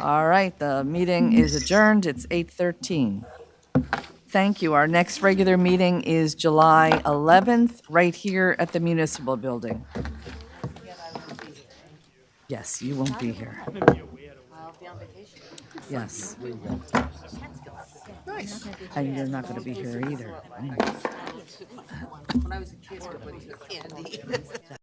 All right, the meeting is adjourned. It's 8:13. Thank you. Our next regular meeting is July 11th, right here at the Municipal Building. Yes, you won't be here. I'll be on vacation. Yes. Nice. And you're not going to be here either. When I was a kid, everybody took candy.